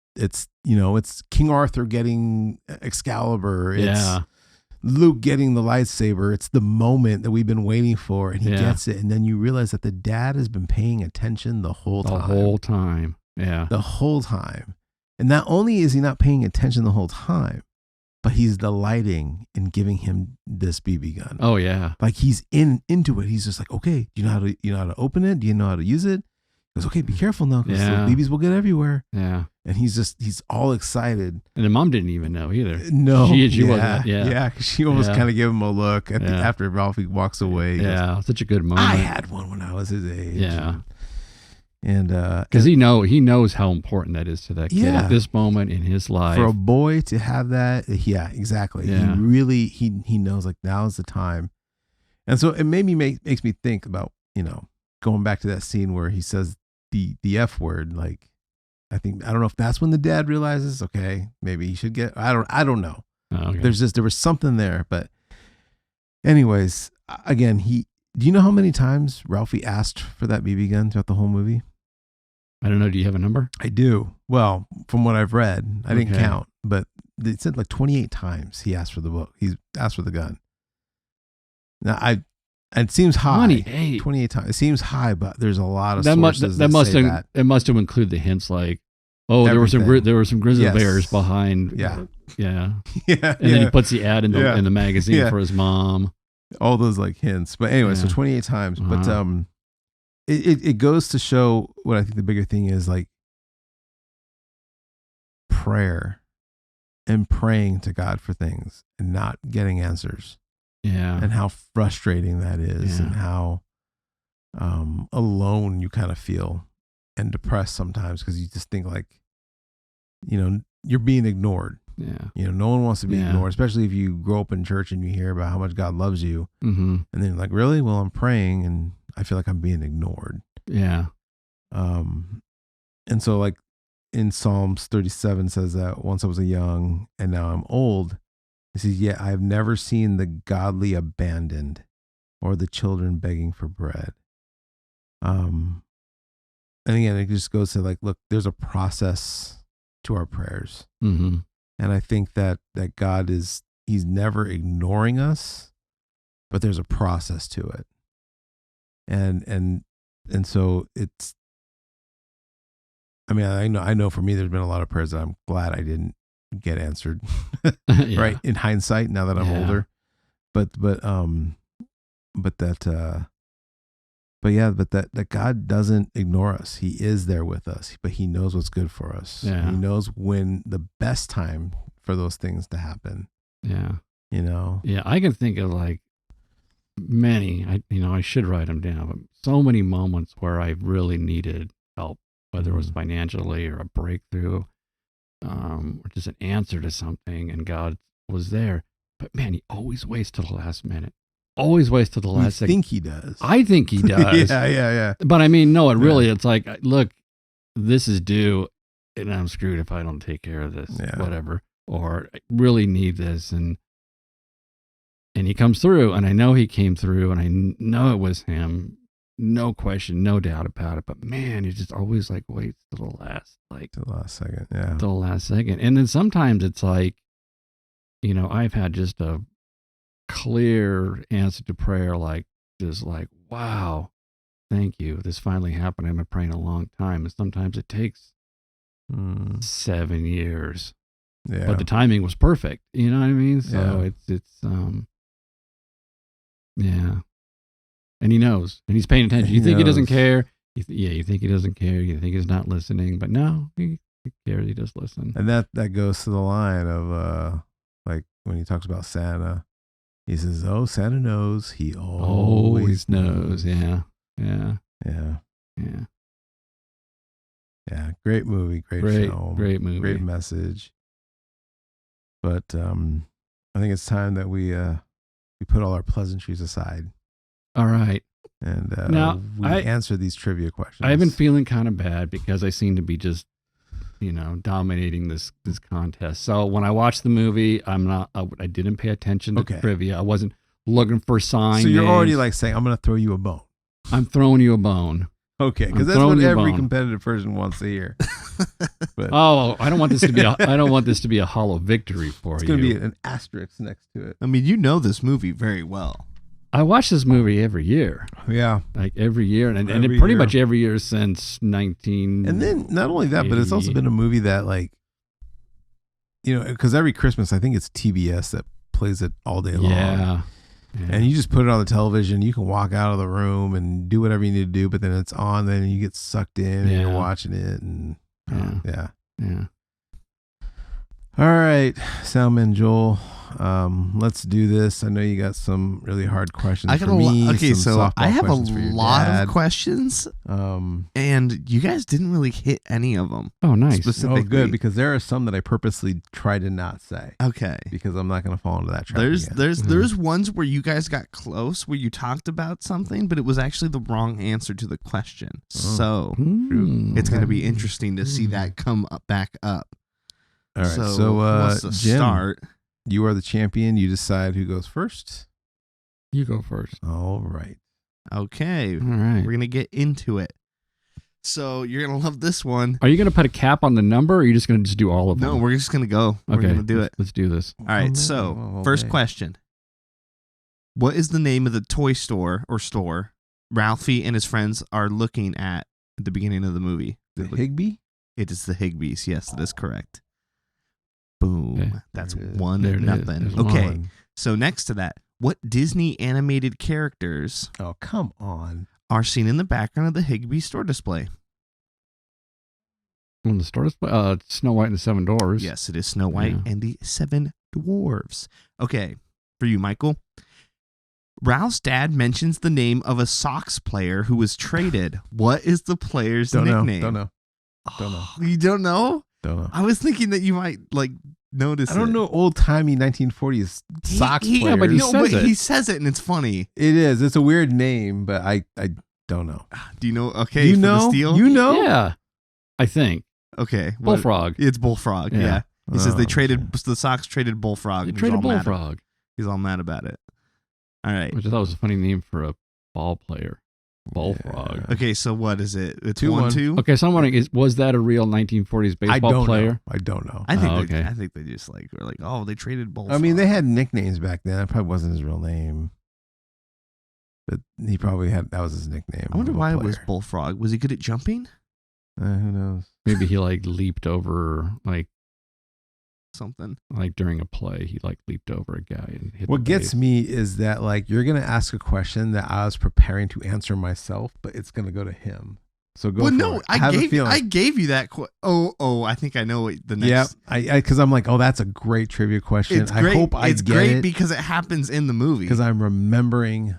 King Arthur getting Excalibur. It's Yeah. Luke getting the lightsaber. It's the moment that we've been waiting for, and he Yeah. gets it. And then you realize that the dad has been paying attention the whole The time. whole time. Yeah. The whole time. And not only is he not paying attention the whole time, but he's delighting in giving him this BB gun. Oh yeah. Like he's into it. He's just like, okay, do you know how to open it? Do you know how to use it? He goes, okay, be careful now, because Yeah. the BBs will get everywhere. Yeah. And he's all excited. And the mom didn't even know either. No, She wasn't. Yeah. yeah. She almost Yeah. kind of gave him a look Yeah. after Ralphie walks away. He goes, Yeah. Such a good moment. I had one when I was his age. Yeah. And Because he knows how important that is to that kid Yeah. at this moment in his life. for a boy to have that, yeah, exactly. Yeah. He really he knows like now's the time. And so it maybe makes me think about, going back to that scene where he says the F word. Like, I don't know if that's when the dad realizes, okay, maybe he should get, I don't know. Oh, okay. There was something there. But anyways, again, do you know how many times Ralphie asked for that BB gun throughout the whole movie? I don't know. Do you have a number? I do. Well, from what I've read, I didn't Okay. count, but it said like 28 times he asked for the book. He's asked for the gun. Now it seems high. 28. 28 times. It seems high, but there's a lot of That must sources that must say have that. it must have included the hints like, oh, there were Everything. some grizzly Yes. bears behind. Yeah. Yeah. Yeah, And then he puts the ad in the magazine Yeah. for his mom. all those like hints. But anyway, so Yeah. 28 times. But Uh-huh. it goes to show what I think the bigger thing is, like prayer and praying to God for things and not getting answers. Yeah. And how frustrating that is, Yeah. and how alone you kind of feel and depressed sometimes, because you just think like, you're being ignored. Yeah. No one wants to be Yeah. ignored, especially if you grow up in church and you hear about how much God loves you. Mm-hmm. And then you're like, really? Well, I'm praying and I feel like I'm being ignored. Yeah. And so like in Psalms 37 says that once I was young and now I'm old. It says, yet I have never seen the godly abandoned or the children begging for bread. And again, it just goes to like, look, there's a process to our prayers. Mm-hmm. And I think that God he's never ignoring us, but there's a process to it. And so it's, I mean, I know for me, there's been a lot of prayers that I'm glad I didn't get answered, Yeah. right? In hindsight, now that I'm Yeah. older, but that God doesn't ignore us. He is there with us, but he knows what's good for us. Yeah. He knows when the best time for those things to happen, Yeah. you know? Yeah. I can think of like many. I should write them down. But so many moments where I really needed help, whether it was financially or a breakthrough, or just an answer to something, and God was there. But man, he always waits till the last minute. Always waits till the last second. I think he does. I think he does. yeah. But I mean, no, it's like, look, this is due, and I'm screwed if I don't take care of this, whatever, or I really need this, and he comes through, and I know he came through, and I know it was him, no question, no doubt about it. But man, he just always like waits till the last, second, yeah, till the last second, and then sometimes it's like, I've had just a clear answer to prayer, like just like, wow, thank you, this finally happened. I've been praying a long time, and sometimes it takes 7 years, but the timing was perfect. You know what I mean? So it's and he knows, and he's paying attention. You think he doesn't care? You think he doesn't care. You think he's not listening, but no, he cares. He does listen. And that goes to the line of like when he talks about Santa. He says, "Oh, Santa knows. He always knows." Yeah. Great movie, great film, great movie, great message. But I think it's time that we put all our pleasantries aside. All right. And now we answer these trivia questions. I've been feeling kind of bad because I seem to be just, dominating this contest. So when I watched the movie, I didn't pay attention to trivia. I wasn't looking for signs. So you're already like saying, I'm going to throw you a bone. I'm throwing you a bone. Okay, because that's what every competitive person wants to hear. But I don't want this to be a hollow victory for you. It's going to be an asterisk next to it. I mean, you know this movie very well. I watch this movie every year. Yeah. Like every year. And pretty much every year since 19. And then not only that, but it's also been a movie that because every Christmas, I think it's TBS that plays it all day long. Yeah. And you just put it on the television. You can walk out of the room and do whatever you need to do, but then it's on, then you get sucked in and you're watching it. And yeah. All right, Salman, Joel, let's do this. I know you got some really hard questions for me. So I have a lot of questions, and you guys didn't really hit any of them. Oh, nice. Specifically. Oh, good, because there are some that I purposely try to not say. Okay. Because I'm not going to fall into that trap There's ones where you guys got close, where you talked about something, but it was actually the wrong answer to the question. So it's going to be interesting to see that come back up. All right, so Jim, start. You are the champion. You decide who goes first. You go first. All right. Okay. All right. We're going to get into it. So you're going to love this one. Are you going to put a cap on the number, or are you just going to do all of them? No, we're just going to go. We're going to do it. Let's do this. All right, so first question. What is the name of the toy store Ralphie and his friends are looking at the beginning of the movie? The Higbee? It is the Higbees. Yes, that is correct. Boom. Okay. That's 1-0. Okay. One. So next to that, what Disney animated characters come on are seen in the background of the Higbee store display? On the store display? Snow White and the Seven Dwarfs. Yes, it is Snow White and the Seven Dwarfs. Okay. For you, Michael. Ralph's dad mentions the name of a Sox player who was traded. What is the player's nickname? Don't know. You don't know? Don't know. I was thinking that you might notice. I don't know old timey 1940s Sox players. Yeah, but he says it and it's funny. It is. It's a weird name, but I don't know. Do you know? Okay, you know. The steal? You know? Yeah, I think. Okay, Bullfrog. It's Bullfrog. Yeah. He says the Sox traded Bullfrog. They traded Bullfrog. He's all mad about it. All right. Which I thought was a funny name for a ball player. Bullfrog. Yeah. Okay, so what is it? It's 2-1. Okay, so I'm wondering, was that a real 1940s baseball player? I don't know. I think they just were like, oh, they traded Bullfrog. I mean, they had nicknames back then. That probably wasn't his real name. But he probably that was his nickname. I wonder why it was Bullfrog. Was he good at jumping? Who knows? Maybe he leaped over something. During a play, he leaped over a guy and hit What gets me is that you're going to ask a question that I was preparing to answer myself, but it's going to go to him. So go for it. I gave you that. I think I know the next. Yeah, because I'm like, that's a great trivia question. It's great. I hope I it's get great it because it happens in the movie. Because I'm remembering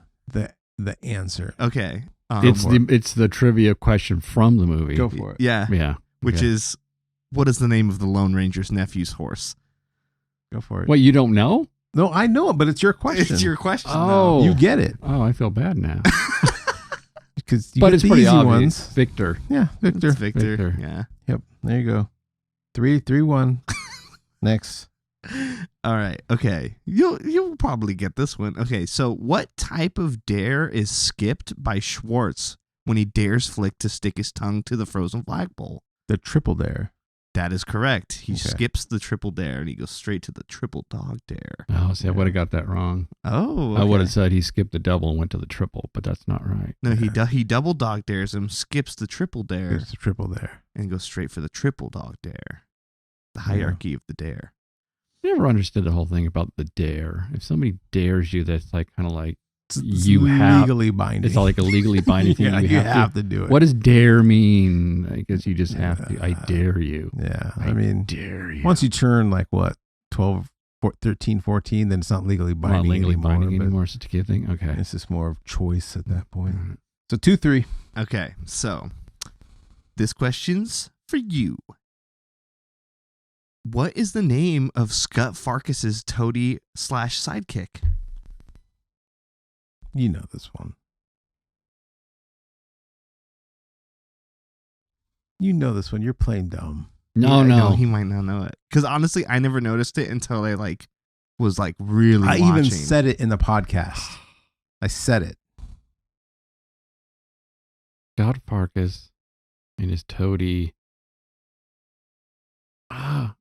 the answer. Okay. It's the trivia question from the movie. Go for it. Yeah. Yeah. Which Okay. is, what is the name of the Lone Ranger's nephew's horse? Go for it. What, you don't know? No, I know it, but it's your question. It's your question. Oh. You get it Oh, I feel bad now. because you But get it's the pretty easy obvious. ones. Victor. Yeah, though. Victor. It's Victor. Victor. Yeah. Yep. There you go. 3-1. Next. All right. Okay. You'll probably get this one. Okay. So, what type of dare is skipped by Schwartz when he dares Flick to stick his tongue to the frozen flagpole? The triple dare. That is correct. He Okay. skips the triple dare and he goes straight to the triple dog dare. Oh, see, I would have got that wrong. Oh, I would okay. have said he skipped the double and went to the triple, but that's not right. No, he double dog dares him, skips the triple dare, There's a triple dare. and goes straight for the triple dog dare. The hierarchy of the dare. I never understood the whole thing about the dare. If somebody dares you, that's like kind of like It's You have- legally binding. it's like a legally binding thing. Yeah, you have to. to do it. What does dare mean? I guess you just have to. I Yeah. dare you. Yeah, I I mean, dare you. once you turn like what 12, 13, 14, then it's not legally Not binding legally anymore. binding but anymore. It's just a kid thing. Okay. It's just more of choice at that point. Alright. So 2-3. Okay, so this question's for you. What is the name of Scut Farkas's toady / sidekick? You know this one. You know this one. You're playing dumb. No, Yeah, no. he might not know it. Because honestly, I never noticed it until I was really I watching. even said it in the podcast. I said it. Scott Farkas and his toady. Ah.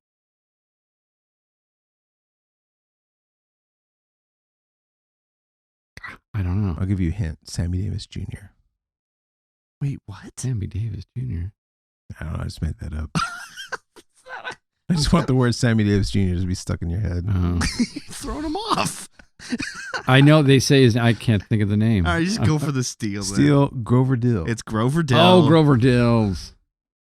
I don't know. I'll give you a hint. Sammy Davis Jr. Wait, what? Sammy Davis Jr. I don't know. I just made that up. I just want the word Sammy Davis Jr. to be stuck in your head. Oh. Throwing him off. I know they say his. I can't think of the name. All right, just go for the steal. then. Steele Grover Dill. It's Grover Dill. Oh, Grover Dills.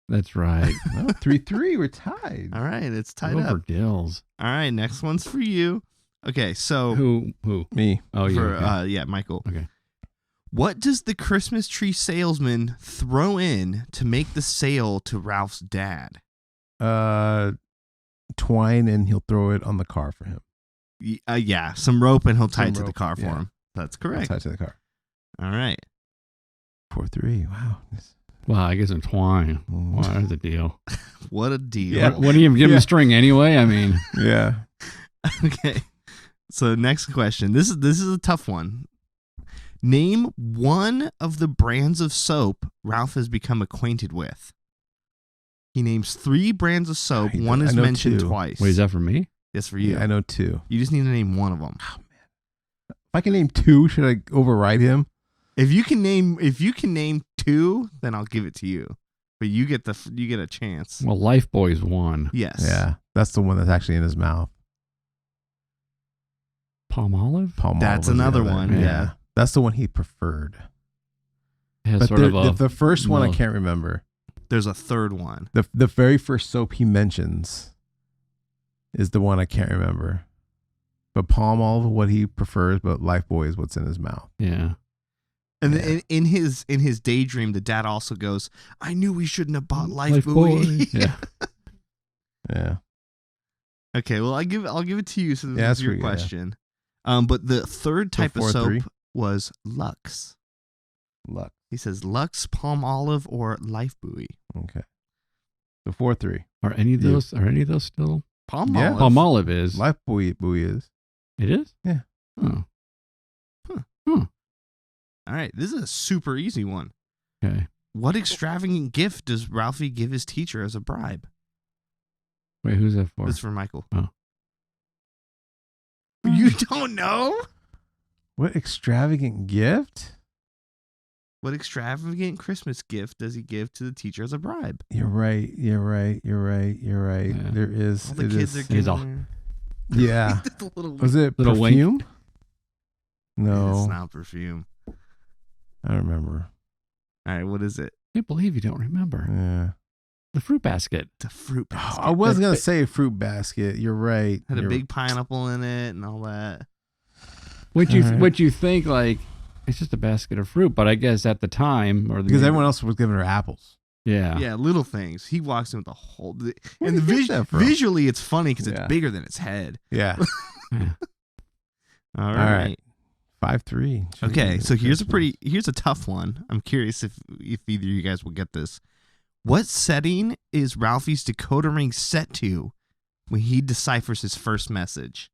That's right. No, 3-3. We're tied. All right, it's tied Grover up. Dills. All right, next one's for you. Okay, so Who? Me. Oh, yeah. for okay. Michael. Okay. What does the Christmas tree salesman throw in to make the sale to Ralph's dad? Twine, and he'll throw it on the car for him. Yeah, some rope and he'll tie Some it to the rope, car for yeah. him. That's correct. Tied to the car. All right. 4-3. Wow. Well, I guess in twine. Mm. Well, there's a deal. What a deal. Yeah. What do you give him Yeah. a string anyway? I mean, Yeah. Okay. So next question. This is a tough one. Name one of the brands of soap Ralph has become acquainted with. He names 3 brands of soap. I One know- is I know mentioned 2. twice. wait, is that for me? Yes, for you. Yeah, I know 2. You just need to name one of them. If I can name 2, should I override him? If you can name 2, then I'll give it to you. But you get a chance. Well, Life Boy's one. Yes. Yeah. That's the one that's actually in his mouth. Palm Olive? Palm That's Olive was the another other. one, yeah. That's the one he preferred. It has But sort of a. the first one I no. can't remember. There's a third one. The very first soap he mentions is the one I can't remember. But Palm Olive, what he prefers, but Lifebuoy is what's in his mouth. Yeah. And Yeah. then in his daydream, the dad also goes, "I knew we shouldn't have bought Life Life Buoy." Boy. Yeah. Yeah. Okay, well I'll give it to you. So this Yeah, is that's your pretty good, yeah. question. But the third type of 4-3. soap was Lux. Luck. He says Lux, Palm Olive, or Life Buoy. Okay. So 4-3. Are any of You. those? Are any of those still? Palm Yeah. Olive. Palm Olive is. Lifebuoy is. It is. Yeah. Oh. All right, this is a super easy one. Okay. What extravagant gift does Ralphie give his teacher as a bribe? Wait, who's that for? This is for Michael. Oh. You don't know? What extravagant gift? What extravagant Christmas gift does he give to the teacher as a bribe? You're right. You're right. You're right. You're right. Yeah. There is. All the it kids is- are He's giving Yeah. the little Was it Little wink. perfume? It's No. not perfume. I don't remember. All right, what is it? I can't believe you don't remember. Yeah. The fruit basket. It's a fruit basket. I was That going to bit- say fruit basket. You're right. Had a You're- big pineapple in it and all that. What you Alright. what you think like It's just a basket of fruit. But I guess at the time, or the Because everyone else was giving her apples. yeah, Yeah, little things. He walks in with a whole. Where'd And the he get that from? visually, it's funny because it's Yeah. bigger than its head. Yeah. All right. right. 5-3. Okay, so here's Christmas. here's a tough one. I'm curious if either of you guys will get this. What setting is Ralphie's decoder ring set to when he deciphers his first message?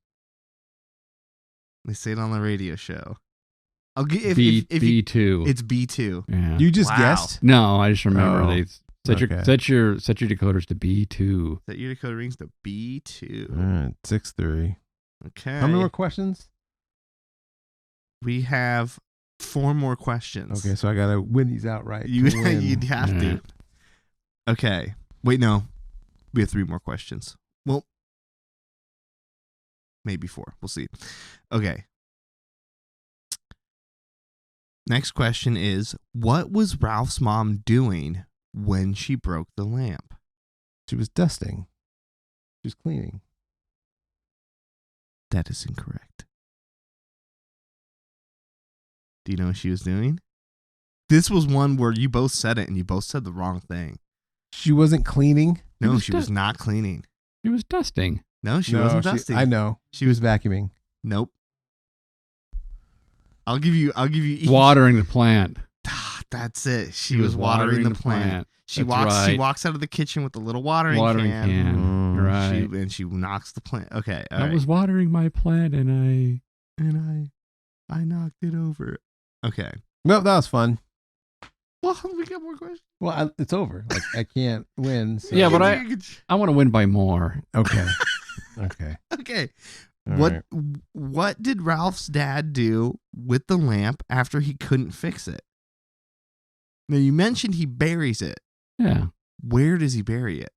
They say it on the radio show. I'll get if B2. it's B2. Yeah. You just Wow. guessed? No, I just remember Oh, they set okay. your decoders to B2. Set your decoder rings to B2. All right, 6-3. Okay. How many more questions? We have 4 more questions. Okay, so I got to win these outright. You to win. you'd have Yeah. to. Okay. Wait, no. We have 3 more questions. Well, maybe 4. We'll see. Okay. Next question is, what was Ralph's mom doing when she broke the lamp? She was dusting. She was cleaning. That is incorrect. Do you know what she was doing? This was one where you both said it and you both said the wrong thing. She wasn't cleaning. No, was she was not cleaning. He was dusting. No, she No, wasn't dusting. I know. She was vacuuming. Nope. I'll give you each. Watering the plant. That's it. She was watering the plant. She That's walks right. She walks out of the kitchen with the little watering Watering can. can. Mm. Right. And she knocks the plant. Okay. all I right. was watering my plant and I knocked it over. Okay. No, that was fun. Well, we got more questions. Well, it's over. Like I can't win. So. Yeah, but I want to win by more. Okay. Okay. Okay. All What right. what did Ralph's dad do with the lamp after he couldn't fix it? Now you mentioned he buries it. Yeah. Where does he bury it?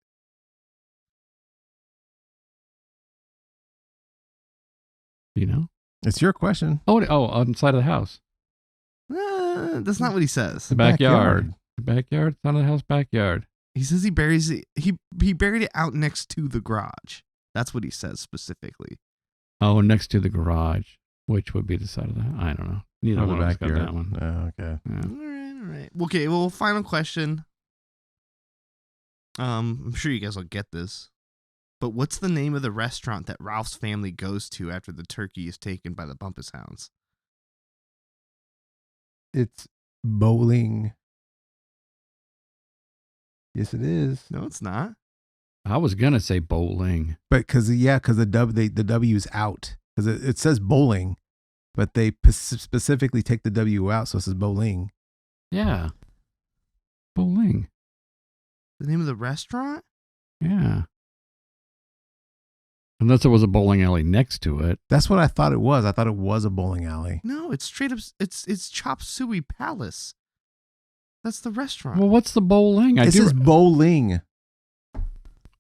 Do you know? It's your question. Oh, on the side of the house. That's not what he says. The backyard. The backyard. It's on the house backyard. He says he buries it. He buried it out next to the garage. That's what he says specifically. Oh, next to the garage, which would be the side of the house. I don't know. Neither Oh, the one of us got backyard. that one. Oh, okay. Yeah. All right. Okay. Well, final question. I'm sure you guys will get this, but what's the name of the restaurant that Ralph's family goes to after the turkey is taken by the Bumpus Hounds? It's bowling. Yes, it is. No, it's not. I was gonna say bowling. But because the W is out because it says bowling, but they specifically take the W out, so it says bowling. Yeah. Bowling. The name of the restaurant? Yeah. Unless there was a bowling alley next to it. That's what I thought it was. I thought it was a bowling alley. No, it's straight up. It's Chop Suey Palace. That's the restaurant. Well, what's the bowling? It says bowling.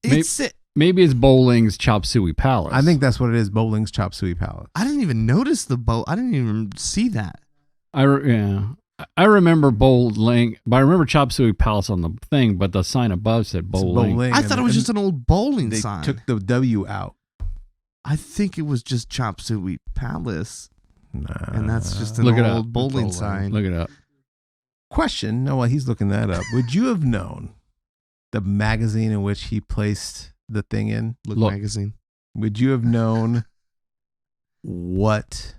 It's it. Maybe it's bowling's Chop Suey Palace. I think that's what it is. Bowling's Chop Suey Palace. I didn't even notice the bow. I didn't even see that. I remember bowling, but I remember Chop Suey Palace on the thing, but the sign above said It's bowling. I thought it was and just an old bowling they sign. took the W out. I think it was just Chop Suey Palace, Nah. and that's just an Look it up. old bowling Bowling. sign. Look it up. Question. No, while he's looking that up, would you have known the magazine in which he placed the thing in? Look. magazine. Would you have known what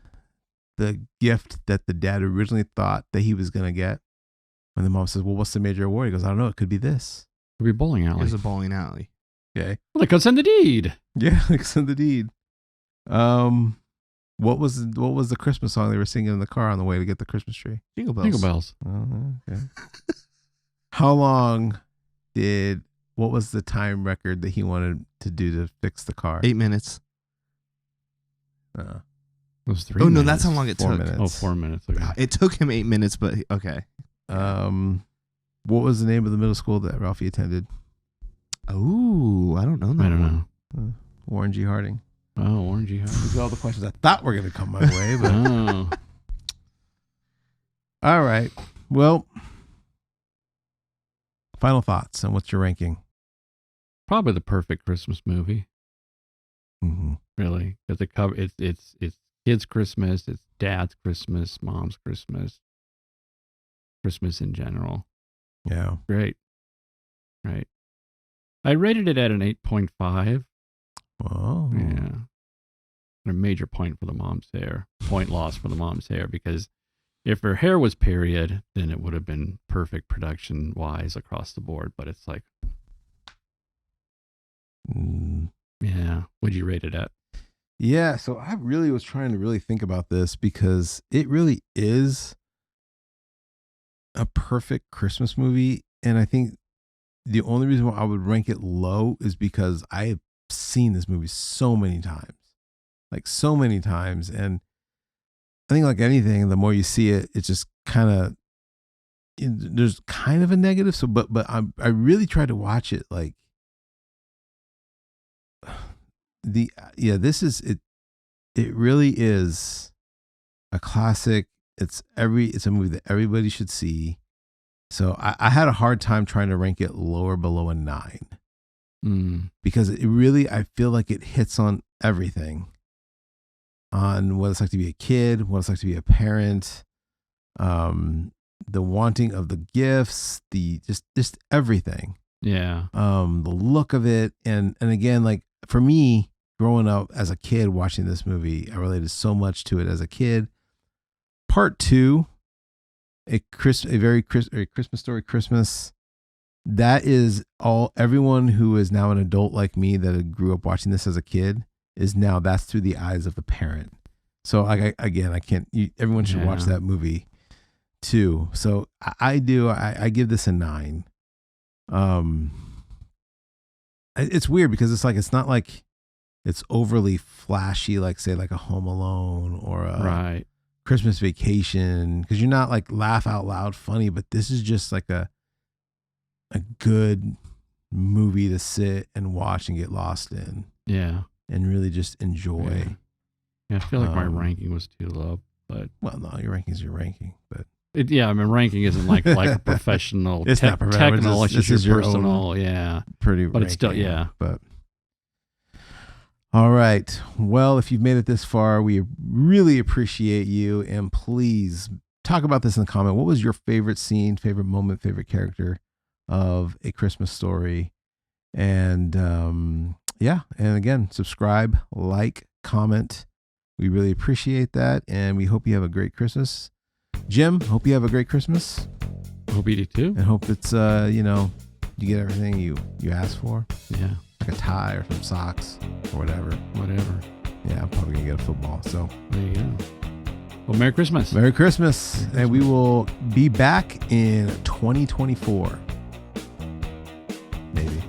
the gift that the dad originally thought that he was going to get? When the mom says, well, what's the major award? He goes, I don't know. It could be this. Could be bowling It alley. was a bowling alley. Okay. Well, they could send the deed. Yeah, it's in the deed. What was the Christmas song they were singing in the car on the way to get the Christmas tree? Jingle bells. Jingle bells. Oh, okay. How long what was the time record that he wanted to do to fix the car? 8 minutes. It was 3 Oh no, minutes. that's how long it 4 took. minutes. Oh, 4 minutes. Okay. It took him 8 minutes, but okay. What was the name of the middle school that Ralphie attended? Oh, I don't know. That I don't one. know. Warren G. Harding. Oh, orangey. These are all the questions I thought were going to come my way, but Oh. all right. Well, final thoughts on what's your ranking? Probably the perfect Christmas movie. Mm-hmm. Really, because it cover it's kid's Christmas. It's dad's Christmas, mom's Christmas, Christmas in general. Yeah. Great. Right. I rated it at an 8.5. Oh. Yeah. And a major point for the mom's hair. Point loss for the mom's hair, because if her hair was period, then it would have been perfect production wise across the board. But it's like, yeah. What'd you rate it at? Yeah. So I really was trying to really think about this, because it really is a perfect Christmas movie. And I think the only reason why I would rank it low is because I have seen this movie so many times. And I think, like anything, the more you see it, it's just kind of, there's kind of a negative. So, but I really tried to watch it like this is it. It really is a classic. It's a movie that everybody should see. So I had a hard time trying to rank it lower below a 9, because it really, I feel like it hits on everything. On what it's like to be a kid, what it's like to be a parent, the wanting of the gifts, the just everything. Yeah. The look of it, and again, like for me, growing up as a kid watching this movie, I related so much to it as a kid. Part 2, a Christmas Story Christmas. That is everyone who is now an adult like me that grew up watching this as a kid is now, that's through the eyes of the parent. So I can't, everyone should watch that movie too. So I give this a 9. It's weird because it's like, it's not like it's overly flashy, like say like a Home Alone or a Christmas Vacation, because you're not like laugh out loud funny, but this is just like a good movie to sit and watch and get lost in. Yeah. And really just enjoy. Yeah, I feel like my ranking was too low, but well, no, your ranking's your ranking, but ranking isn't like a professional, it's not professional. Technical. It's just your personal, pretty. But ranking, it's still, But all right. Well, if you've made it this far, we really appreciate you, and please talk about this in the comment. What was your favorite scene, favorite moment, favorite character of A Christmas Story? And and again, subscribe, like, comment. We really appreciate that, and we hope you have a great Christmas. Jim, hope you have a great Christmas. Hope you do too. And hope it's you get everything you asked for. Yeah, like a tie or some socks or whatever. Yeah, I'm probably gonna get a football. So there you go. Well, Merry Christmas. Merry Christmas, and we will be back in 2024. Maybe.